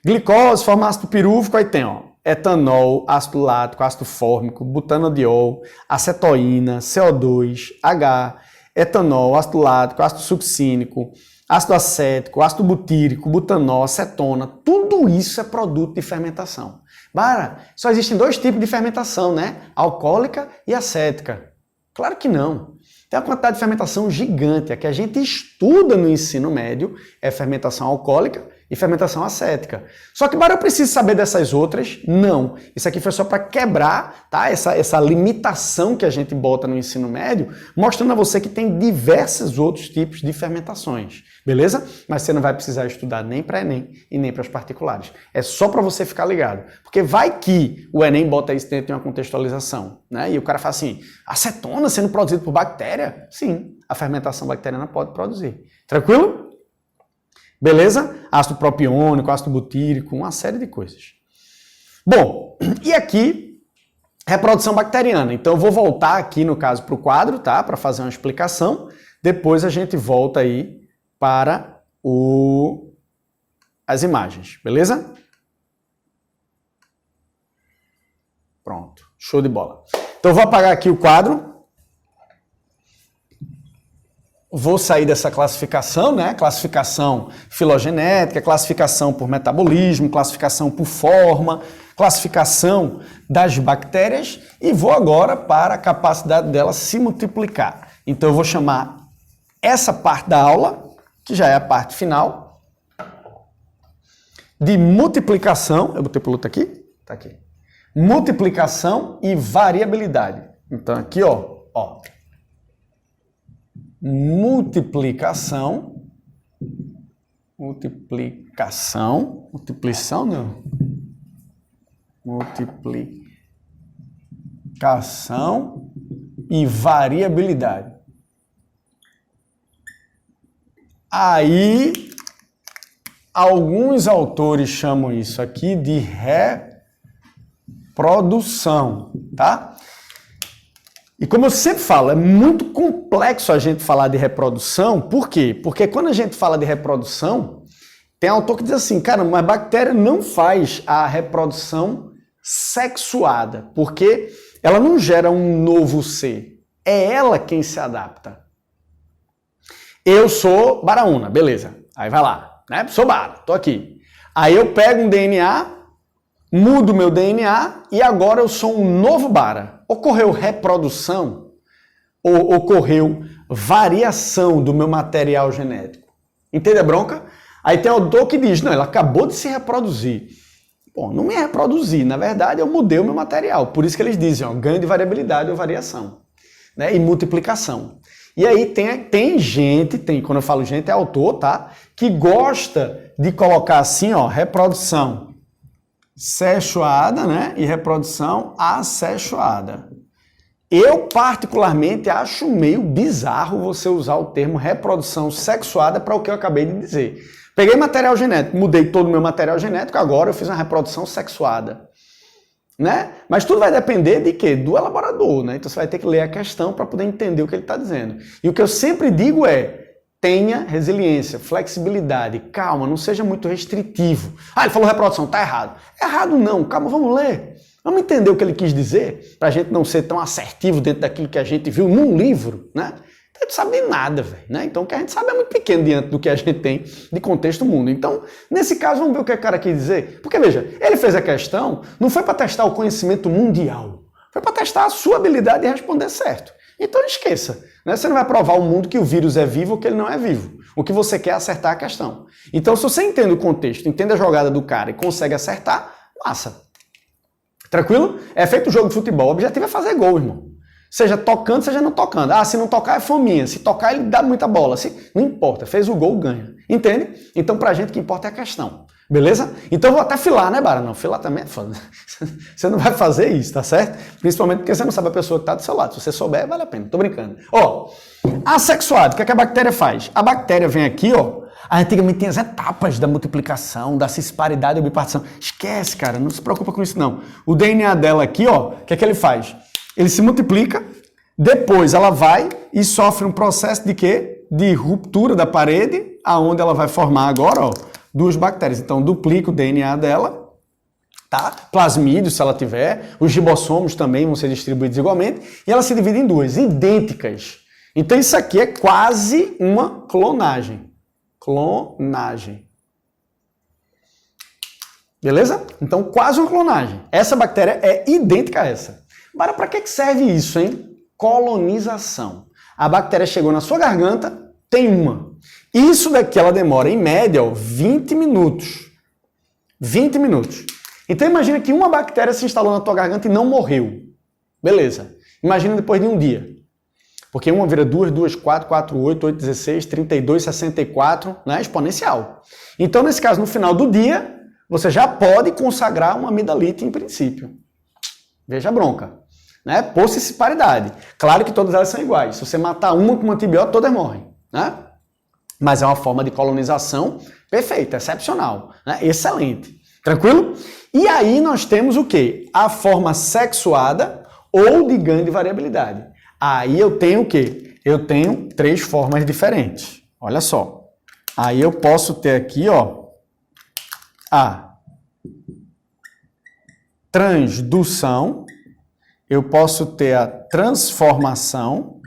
Glicose, forma ácido pirúvico, aí tem, ó. Etanol, ácido lático, ácido fórmico, butanadiol, acetoína, CO2, H, etanol, ácido lático, ácido succínico, ácido acético, ácido butírico, butanol, acetona, tudo isso é produto de fermentação. Bara, só existem dois tipos de fermentação, né? Alcoólica e acética. Claro que não. Tem uma quantidade de fermentação gigante. A que a gente estuda no ensino médio é fermentação alcoólica e fermentação acética. Só que, eu preciso saber dessas outras? Não. Isso aqui foi só para quebrar, tá? essa limitação que a gente bota no ensino médio, mostrando a você que tem diversos outros tipos de fermentações, beleza? Mas você não vai precisar estudar nem para Enem e nem para as particulares. É só para você ficar ligado. Porque vai que o Enem bota isso dentro de uma contextualização, né? E o cara fala assim, acetona sendo produzido por bactéria? Sim, a fermentação bacteriana pode produzir. Tranquilo? Beleza? Ácido propiônico, ácido butírico, uma série de coisas. Bom, e aqui, reprodução bacteriana. Então eu vou voltar aqui, no caso, para o quadro, tá? Para fazer uma explicação. Depois a gente volta aí para as imagens, beleza? Pronto, show de bola. Então eu vou apagar aqui o quadro. Vou sair dessa classificação, né? Classificação filogenética, classificação por metabolismo, classificação por forma, classificação das bactérias e vou agora para a capacidade delas se multiplicar. Então eu vou chamar essa parte da aula, que já é a parte final, de multiplicação. Eu botei piloto aqui? Tá aqui. Multiplicação e variabilidade. Então aqui, ó. Multiplicação e variabilidade. Aí, alguns autores chamam isso aqui de reprodução, tá? E como eu sempre falo, é muito complexo a gente falar de reprodução. Por quê? Porque quando a gente fala de reprodução, tem autor que diz assim, cara, mas a bactéria não faz a reprodução sexuada, porque ela não gera um novo ser. É ela quem se adapta. Eu sou baraúna, beleza. Aí vai lá, né? Sou bara, tô aqui. Aí eu pego um DNA, mudo meu DNA e agora eu sou um novo bara. Ocorreu reprodução ou ocorreu variação do meu material genético? Entende a bronca? Aí tem autor que diz, não, ela acabou de se reproduzir. Bom, não me reproduzi, na verdade eu mudei o meu material. Por isso que eles dizem, ó, ganho de variabilidade ou variação, né? E multiplicação. E aí tem gente, quando eu falo gente é autor, tá? Que gosta de colocar assim, ó, reprodução sexuada, né? E reprodução assexuada. Eu, particularmente, acho meio bizarro você usar o termo reprodução sexuada para o que eu acabei de dizer. Peguei material genético, mudei todo o meu material genético, agora eu fiz uma reprodução sexuada. Né? Mas tudo vai depender de quê? Do elaborador, né? Então você vai ter que ler a questão para poder entender o que ele está dizendo. E o que eu sempre digo é, tenha resiliência, flexibilidade, calma, não seja muito restritivo. Ah, ele falou reprodução, tá errado. Errado não, calma, vamos ler. Vamos entender o que ele quis dizer, para a gente não ser tão assertivo dentro daquilo que a gente viu num livro, né? A gente sabe de nada, velho, né? Então o que a gente sabe é muito pequeno diante do que a gente tem de contexto do mundo. Então, nesse caso, vamos ver o que o cara quis dizer. Porque, veja, ele fez a questão, não foi para testar o conhecimento mundial, foi para testar a sua habilidade de responder certo. Então esqueça, né? Você não vai provar ao mundo que o vírus é vivo ou que ele não é vivo. O que você quer é acertar a questão. Então, se você entende o contexto, entende a jogada do cara e consegue acertar, massa. Tranquilo? É feito o jogo de futebol, o objetivo é fazer gol, irmão. Seja tocando, seja não tocando. Ah, se não tocar é fominha. Se tocar, ele dá muita bola. Não importa. Fez o gol, ganha. Entende? Então, pra gente, o que importa é a questão. Beleza? Então, eu vou até filar, né, Bara? Não, filar também é foda. Você não vai fazer isso, tá certo? Principalmente porque você não sabe a pessoa que tá do seu lado. Se você souber, vale a pena. Tô brincando. Ó, assexuado. O que é que a bactéria faz? A bactéria vem aqui, ó. Antigamente tinha as etapas da multiplicação, da cisparidade e bipartição. Esquece, cara. Não se preocupa com isso, não. O DNA dela aqui, ó, o que é que ele faz? Ele se multiplica, depois ela vai e sofre um processo de quê? De ruptura da parede, aonde ela vai formar agora, ó, duas bactérias. Então, duplica o DNA dela, tá? Plasmídio, se ela tiver. Os ribossomos também vão ser distribuídos igualmente. E ela se divide em duas, idênticas. Então, isso aqui é quase uma clonagem. Clonagem. Beleza? Então, quase uma clonagem. Essa bactéria é idêntica a essa. Para que serve isso, hein? Colonização. A bactéria chegou na sua garganta, tem uma. Isso daqui ela demora, em média, 20 minutos. 20 minutos. Então imagina que uma bactéria se instalou na tua garganta e não morreu. Beleza. Imagina depois de um dia. Porque uma vira 2, 2, 4, 4, 8, 8, 16, 32, 64, né? Exponencial. Então, nesse caso, no final do dia, você já pode consagrar uma amidalite em princípio. Veja a bronca. Né? Por cissiparidade. Claro que todas elas são iguais. Se você matar uma com um antibiótico, todas morrem. Né? Mas é uma forma de colonização perfeita, excepcional. Né? Excelente. Tranquilo? E aí nós temos o quê? A forma sexuada ou de ganho de variabilidade. Aí eu tenho o quê? Eu tenho 3 formas diferentes. Olha só. Aí eu posso ter aqui, ó, a transdução, eu posso ter a transformação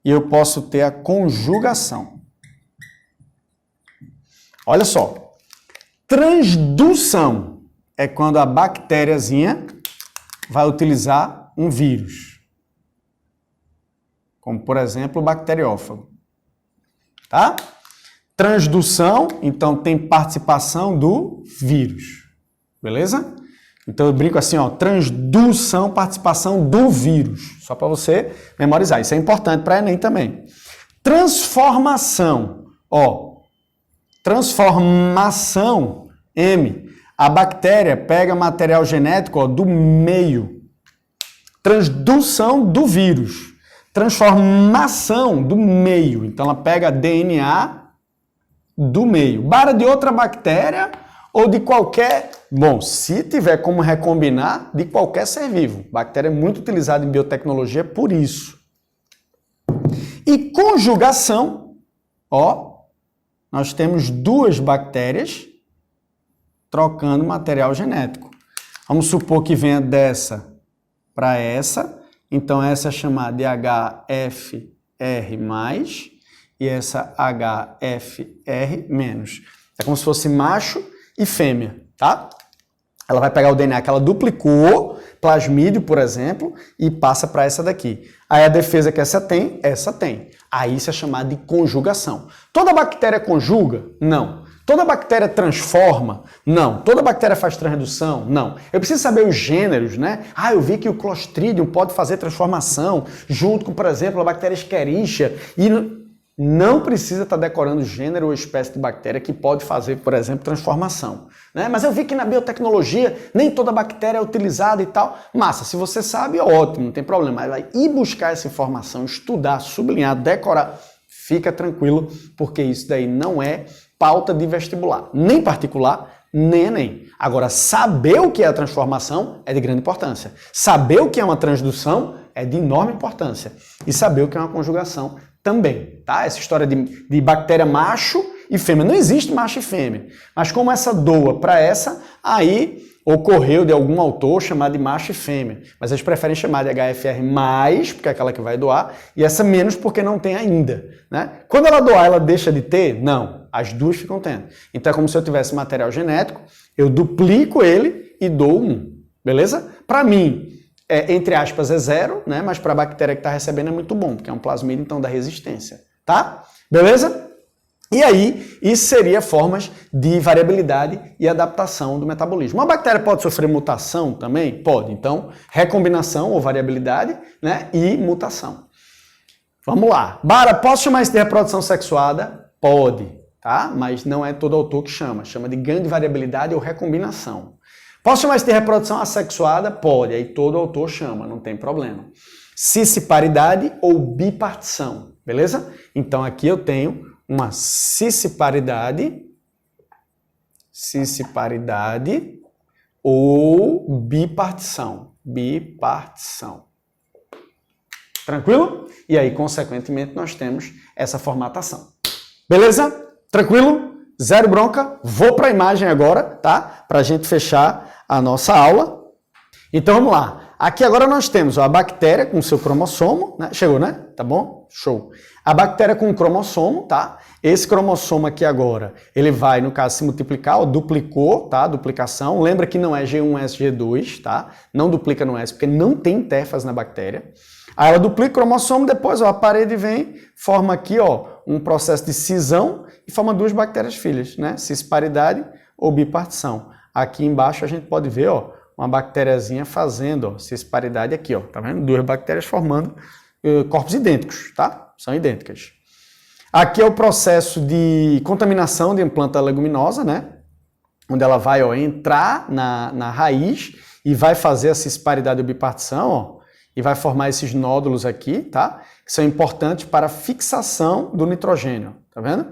e eu posso ter a conjugação. Olha só. Transdução é quando a bactériazinha vai utilizar um vírus. Como, por exemplo, o bacteriófago. Tá? Transdução, então, tem participação do vírus. Beleza? Então, eu brinco assim, ó, transdução, participação do vírus. Só para você memorizar. Isso é importante para Enem também. Transformação. Ó, transformação, M. A bactéria pega material genético, ó, do meio. Transdução do vírus. Transformação do meio. Então, ela pega DNA do meio. Bara de outra bactéria ou de qualquer... Bom, se tiver como recombinar, de qualquer ser vivo. Bactéria é muito utilizada em biotecnologia por isso. E conjugação, ó, nós temos 2 bactérias trocando material genético. Vamos supor que venha dessa para essa, então essa é chamada de HFR+, e essa HFR-. É como se fosse macho e fêmea, tá? Ela vai pegar o DNA que ela duplicou, plasmídio, por exemplo, e passa para essa daqui. Aí a defesa que essa tem. Aí isso é chamado de conjugação. Toda bactéria conjuga? Não. Toda bactéria transforma? Não. Toda bactéria faz transdução? Não. Eu preciso saber os gêneros, né? Ah, eu vi que o Clostridium pode fazer transformação junto com, por exemplo, a bactéria Escherichia. E não precisa estar decorando gênero ou espécie de bactéria que pode fazer, por exemplo, transformação. Né? Mas eu vi que na biotecnologia nem toda bactéria é utilizada e tal. Massa, se você sabe, ótimo, não tem problema. Mas vai ir buscar essa informação, estudar, sublinhar, decorar. Fica tranquilo, porque isso daí não é pauta de vestibular, nem particular, nem Enem. Agora, saber o que é a transformação é de grande importância. Saber o que é uma transdução é de enorme importância. E saber o que é uma conjugação também, tá? Essa história de bactéria macho e fêmea. Não existe macho e fêmea. Mas como essa doa para essa, aí ocorreu de algum autor chamar de macho e fêmea. Mas eles preferem chamar de HFR+, porque é aquela que vai doar, e essa menos porque não tem ainda. Né? Quando ela doar, ela deixa de ter? Não. As duas ficam tendo. Então é como se eu tivesse material genético, eu duplico ele e dou um. Beleza? Para mim, entre aspas, é 0, né? Mas para a bactéria que está recebendo é muito bom, porque é um plasmídio, então dá resistência. Tá? Beleza? E aí, isso seria formas de variabilidade e adaptação do metabolismo. Uma bactéria pode sofrer mutação também? Pode. Então, recombinação ou variabilidade, né? E mutação. Vamos lá. Bara, posso chamar isso de reprodução sexuada? Pode, tá? Mas não é todo autor que chama. Chama de ganho de variabilidade ou recombinação. Posso chamar isso de reprodução assexuada? Pode. Aí todo autor chama, não tem problema. Cissiparidade ou bipartição, beleza? Então, aqui eu tenho uma cissiparidade ou bipartição. Tranquilo? E aí, consequentemente, nós temos essa formatação. Beleza? Tranquilo? Zero bronca. Vou para a imagem agora, tá? Para a gente fechar a nossa aula. Então, vamos lá. Aqui agora nós temos a bactéria com seu cromossomo, né? Chegou, né? Tá bom? Show. A bactéria com um cromossomo, tá? Esse cromossomo aqui agora, ele vai, no caso, se multiplicar, ó, duplicou, tá? Duplicação. Lembra que não é G1S, G2, tá? Não duplica no S, porque não tem interfase na bactéria. Aí ela duplica o cromossomo, depois, ó, a parede vem, forma aqui, ó, um processo de cisão e forma duas bactérias filhas, né? Cisparidade ou bipartição. Aqui embaixo a gente pode ver, ó, uma bactériazinha fazendo, ó, cisparidade aqui, ó, tá vendo? Duas bactérias formando corpos idênticos, tá? São idênticas. Aqui é o processo de contaminação de planta leguminosa, né? Onde ela vai, ó, entrar na raiz e vai fazer a cisparidade ou bipartição, ó, e vai formar esses nódulos aqui, tá? Que são importantes para a fixação do nitrogênio, tá vendo?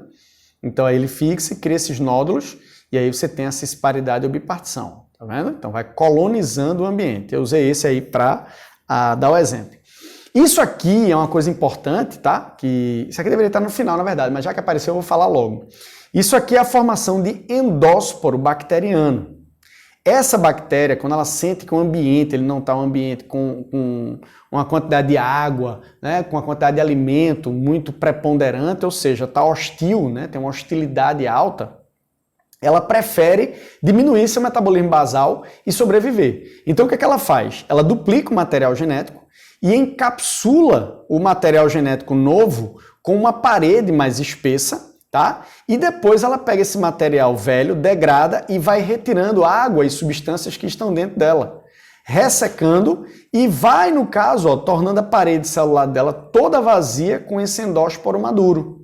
Então aí ele fixa e cria esses nódulos e aí você tem a cisparidade ou bipartição, tá vendo? Então vai colonizando o ambiente. Eu usei esse aí para dar o exemplo. Isso aqui é uma coisa importante, tá? Isso aqui deveria estar no final, na verdade, mas já que apareceu eu vou falar logo. Isso aqui é a formação de endósporo bacteriano. Essa bactéria, quando ela sente que o ambiente, ele não está um ambiente com uma quantidade de água, né, com uma quantidade de alimento muito preponderante, ou seja, está hostil, né, tem uma hostilidade alta, ela prefere diminuir seu metabolismo basal e sobreviver. Então o que é que ela faz? Ela duplica o material genético e encapsula o material genético novo com uma parede mais espessa, tá? E depois ela pega esse material velho, degrada e vai retirando água e substâncias que estão dentro dela, ressecando e vai, no caso, ó, tornando a parede celular dela toda vazia com esse endósporo maduro.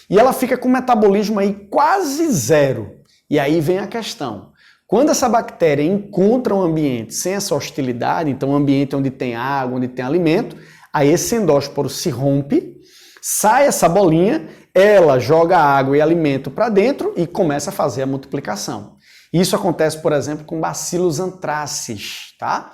E ela fica com o metabolismo aí quase zero. E aí vem a questão. Quando essa bactéria encontra um ambiente sem essa hostilidade, então um ambiente onde tem água, onde tem alimento, aí esse endósporo se rompe, sai essa bolinha, ela joga água e alimento para dentro e começa a fazer a multiplicação. Isso acontece, por exemplo, com Bacillus anthracis, tá?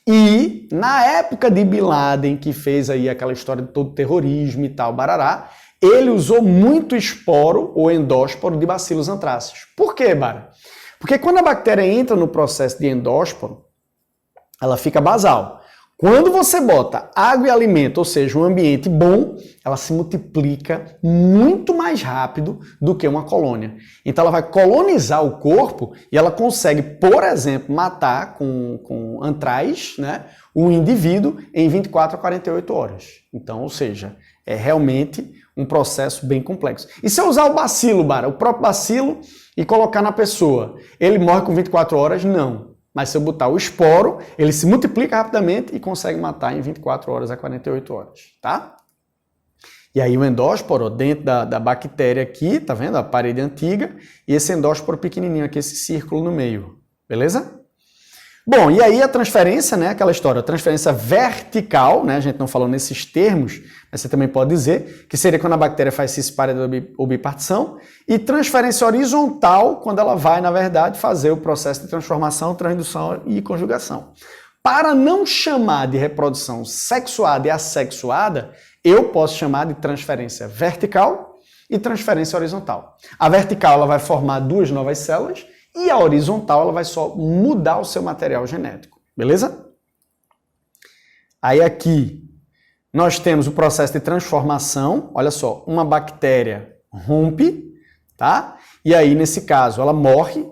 E na época de Bin Laden, que fez aí aquela história de todo terrorismo e tal, barará, ele usou muito esporo ou endósporo de Bacillus anthracis. Por quê, Bara? Porque quando a bactéria entra no processo de endósporo, ela fica basal. Quando você bota água e alimento, ou seja, um ambiente bom, ela se multiplica muito mais rápido do que uma colônia. Então ela vai colonizar o corpo e ela consegue, por exemplo, matar com antraz, né, um indivíduo em 24 a 48 horas. Então, ou seja, é realmente um processo bem complexo. E se eu usar o bacilo, Bara, o próprio bacilo, e colocar na pessoa, ele morre com 24 horas? Não. Mas se eu botar o esporo, ele se multiplica rapidamente e consegue matar em 24 horas a 48 horas, tá? E aí o endósporo, dentro da bactéria aqui, tá vendo? A parede antiga, e esse endósporo pequenininho aqui, esse círculo no meio, beleza? Bom, e aí a transferência, né, aquela história, a transferência vertical, né, a gente não falou nesses termos, mas você também pode dizer, que seria quando a bactéria faz cisparidade ou bipartição, e transferência horizontal, quando ela vai, na verdade, fazer o processo de transformação, transdução e conjugação. Para não chamar de reprodução sexuada e assexuada, eu posso chamar de transferência vertical e transferência horizontal. A vertical ela vai formar duas novas células, e a horizontal ela vai só mudar o seu material genético, beleza? Aí aqui nós temos o processo de transformação, olha só, uma bactéria rompe, tá? E aí nesse caso ela morre,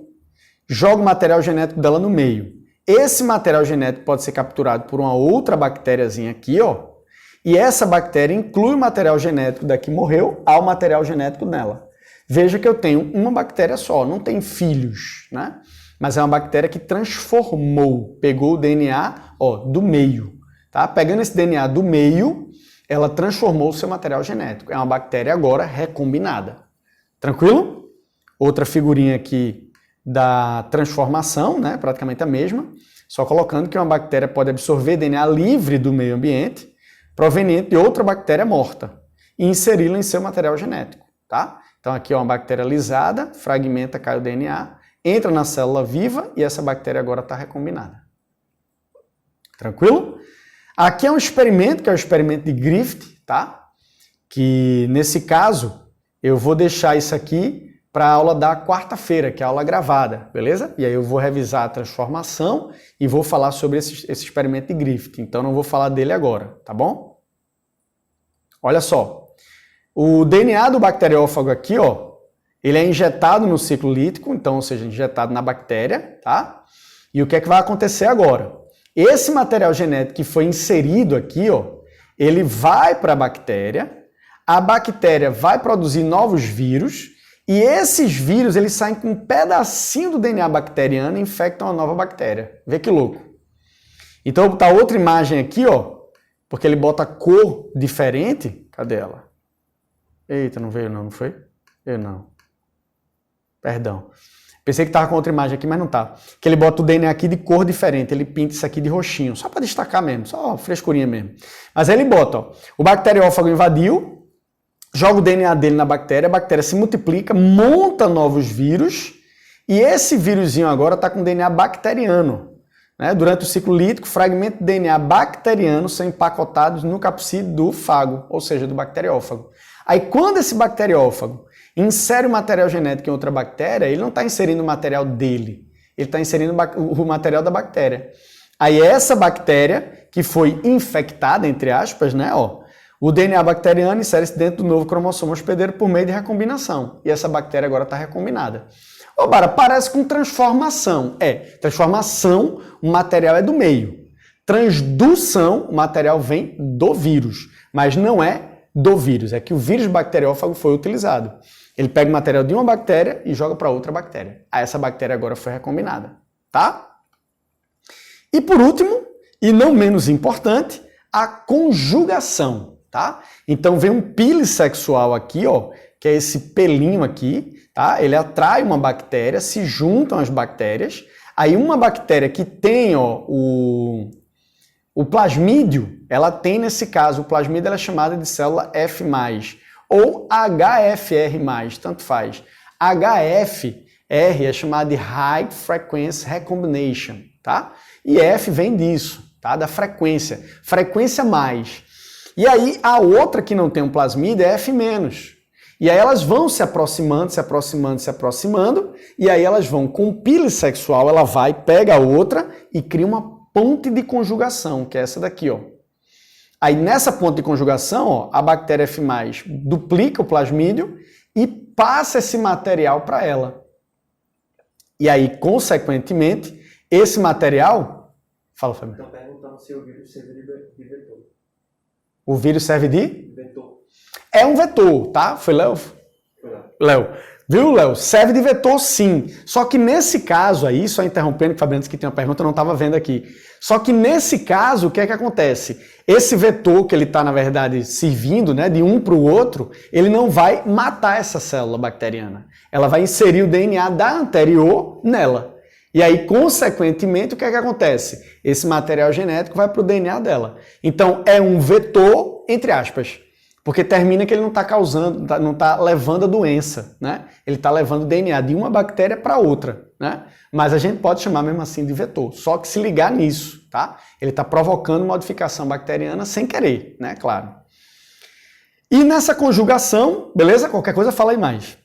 joga o material genético dela no meio. Esse material genético pode ser capturado por uma outra bactériazinha aqui, ó, e essa bactéria inclui o material genético da que morreu ao material genético dela. Veja que eu tenho uma bactéria só, não tem filhos, né? Mas é uma bactéria que transformou, pegou o DNA, ó, do meio, tá? Pegando esse DNA do meio, ela transformou o seu material genético. É uma bactéria agora recombinada. Tranquilo? Outra figurinha aqui da transformação, né? Praticamente a mesma, só colocando que uma bactéria pode absorver DNA livre do meio ambiente, proveniente de outra bactéria morta, e inseri-la em seu material genético, tá? Então aqui é uma bactéria lisada, fragmenta, cai o DNA, entra na célula viva e essa bactéria agora está recombinada. Tranquilo? Aqui é um experimento, que é o experimento de Griffith, tá? Que nesse caso eu vou deixar isso aqui para a aula da quarta-feira, que é a aula gravada, beleza? E aí eu vou revisar a transformação e vou falar sobre esse experimento de Griffith. Então não vou falar dele agora, tá bom? Olha só. O DNA do bacteriófago aqui, ó, ele é injetado no ciclo lítico, então, ou seja, injetado na bactéria, tá? E o que é que vai acontecer agora? Esse material genético que foi inserido aqui, ó, ele vai para a bactéria vai produzir novos vírus, e esses vírus, eles saem com um pedacinho do DNA bacteriano e infectam a nova bactéria. Vê que louco. Então, eu vou botar outra imagem aqui, ó, porque ele bota cor diferente. Cadê ela? Eita, não veio não, não foi? Eu não. Perdão. Pensei que estava com outra imagem aqui, mas não tá. Que ele bota o DNA aqui de cor diferente, ele pinta isso aqui de roxinho, só para destacar mesmo, só frescurinha mesmo. Mas aí ele bota, ó, o bacteriófago invadiu, joga o DNA dele na bactéria, a bactéria se multiplica, monta novos vírus, e esse vírusinho agora está com DNA bacteriano. Né? Durante o ciclo lítico, fragmentos de DNA bacteriano são empacotados no capsídeo do fago, ou seja, do bacteriófago. Aí quando esse bacteriófago insere o material genético em outra bactéria, ele não está inserindo o material dele, ele está inserindo o material da bactéria. Aí essa bactéria, que foi infectada, entre aspas, né, ó, o DNA bacteriano insere-se dentro do novo cromossomo hospedeiro por meio de recombinação. E essa bactéria agora está recombinada. Ô, Bara, parece com transformação. Transformação, o material é do meio. Transdução, o material vem do vírus, mas não é do vírus, é que o vírus bacteriófago foi utilizado. Ele pega o material de uma bactéria e joga para outra bactéria. Aí essa bactéria agora foi recombinada, tá? E por último, e não menos importante, a conjugação, tá? Então vem um pile sexual aqui, ó, que é esse pelinho aqui, tá? Ele atrai uma bactéria, se juntam as bactérias, aí uma bactéria que tem, ó, o plasmídio, ela tem nesse caso, o plasmídio ela é chamada de célula F+, ou HFR+, tanto faz. HFR é chamada de High Frequency Recombination, tá? E F vem disso, tá? Da frequência, frequência mais. E aí a outra que não tem um plasmídio é F-. E aí elas vão se aproximando, se aproximando, se aproximando, e aí elas vão com o pile sexual, ela vai, pega a outra e cria uma ponte de conjugação, que é essa daqui, ó. Aí nessa ponte de conjugação, ó, a bactéria F+ duplica o plasmídio e passa esse material para ela. E aí, consequentemente, esse material... Fala, Fábio. Estão perguntando se o vírus serve de vetor. O vírus serve de? Vetor. É um vetor, tá? Foi Léo? Foi Léo. Léo. Viu, Léo? Serve de vetor, sim. Só que nesse caso aí, só interrompendo, que o Fabiano disse que tem uma pergunta, eu não estava vendo aqui. Só que nesse caso, o que é que acontece? Esse vetor que ele está, na verdade, servindo, né, de um para o outro, ele não vai matar essa célula bacteriana. Ela vai inserir o DNA da anterior nela. E aí, consequentemente, o que é que acontece? Esse material genético vai para o DNA dela. Então, é um vetor, entre aspas. Porque termina que ele não está causando, não está levando a doença, né? Ele está levando o DNA de uma bactéria para outra, né? Mas a gente pode chamar mesmo assim de vetor, só que se ligar nisso, tá? Ele está provocando modificação bacteriana sem querer, né? Claro. E nessa conjugação, beleza? Qualquer coisa fala aí mais.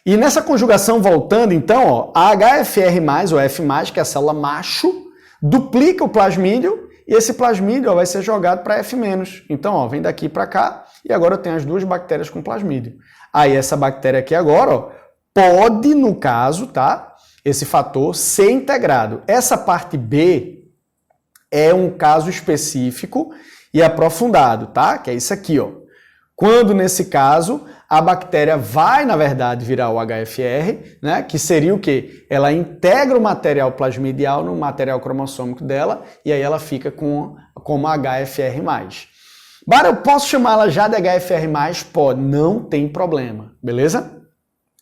E nessa conjugação, voltando então, ó, a HFR+, ou F+, que é a célula macho, duplica o plasmídio, e esse plasmídio ó, vai ser jogado para F-. Então, ó, vem daqui para cá, e agora eu tenho as duas bactérias com plasmídio. Aí essa bactéria aqui agora, ó, pode, no caso, tá? Esse fator ser integrado. Essa parte B é um caso específico e aprofundado, tá? Que é isso aqui, ó. Quando, nesse caso, a bactéria vai, na verdade, virar o HFR, né? Que seria o quê? Ela integra o material plasmidial no material cromossômico dela e aí ela fica como HFR+. Bara, eu posso chamá-la já de HFR+? Pode, não tem problema, beleza?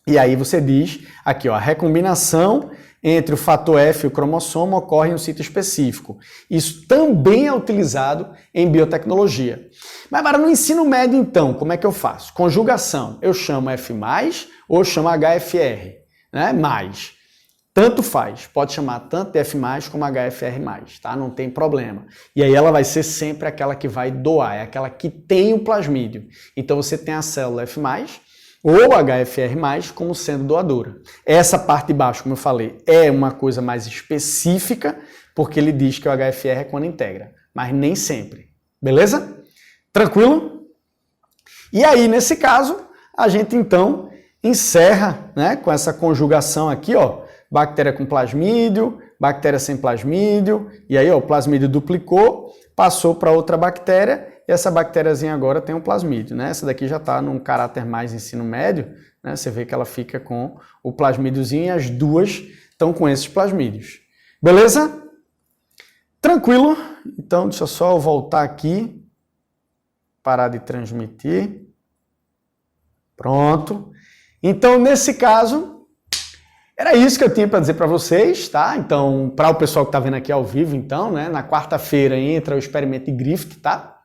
E aí você diz aqui, ó, a recombinação entre o fator F e o cromossomo ocorre em um sítio específico. Isso também é utilizado em biotecnologia. Mas agora no ensino médio, então, como é que eu faço? Conjugação, eu chamo F+, ou eu chamo HFR, né? Mais. Tanto faz, pode chamar tanto de F+, como HFR+, tá? Não tem problema. E aí ela vai ser sempre aquela que vai doar, é aquela que tem o plasmídio. Então você tem a célula F+, ou HFR+, como sendo doadora. Essa parte de baixo, como eu falei, é uma coisa mais específica, porque ele diz que o HFR é quando integra, mas nem sempre. Beleza? Tranquilo? E aí, nesse caso, a gente então encerra, né, com essa conjugação aqui, ó, bactéria com plasmídio, bactéria sem plasmídio, e aí ó, o plasmídio duplicou, passou para outra bactéria, e essa bactériazinha agora tem um plasmídio, né? Essa daqui já está num caráter mais ensino médio, né? Você vê que ela fica com o plasmídiozinho e as duas estão com esses plasmídios. Beleza? Tranquilo? Então, deixa eu só voltar aqui, parar de transmitir. Pronto. Então, nesse caso, era isso que eu tinha para dizer para vocês, tá? Então, para o pessoal que está vendo aqui ao vivo, então, né? Na quarta-feira entra o experimento de Griffith, tá?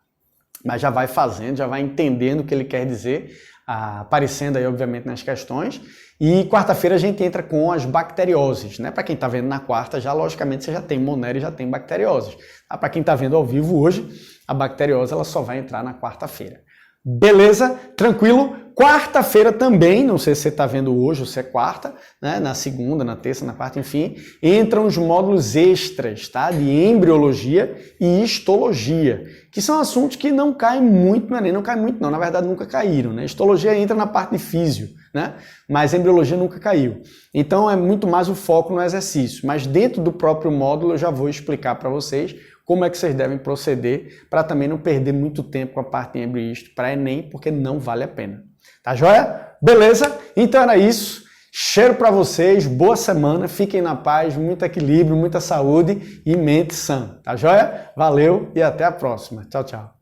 Mas já vai fazendo, já vai entendendo o que ele quer dizer, aparecendo aí, obviamente, nas questões. E quarta-feira a gente entra com as bacterioses, né? Para quem está vendo na quarta, já logicamente você já tem Monera e já tem bacterioses. Tá? Para quem está vendo ao vivo hoje, a bacteriose ela só vai entrar na quarta-feira. Beleza? Tranquilo? Quarta-feira também, não sei se você está vendo hoje ou se é quarta, né? Na segunda, na terça, na quarta, enfim, entram os módulos extras, tá? De embriologia e histologia, que são assuntos que não caem muito, não caem muito não, na verdade nunca caíram, né? Histologia entra na parte de físio, né? Mas a embriologia nunca caiu. Então é muito mais o foco no exercício, mas dentro do próprio módulo eu já vou explicar para vocês como é que vocês devem proceder para também não perder muito tempo com a parte de embriologista para Enem, porque não vale a pena. Tá joia? Beleza? Então era isso. Cheiro para vocês, boa semana, fiquem na paz, muito equilíbrio, muita saúde e mente sã. Tá joia? Valeu e até a próxima. Tchau, tchau.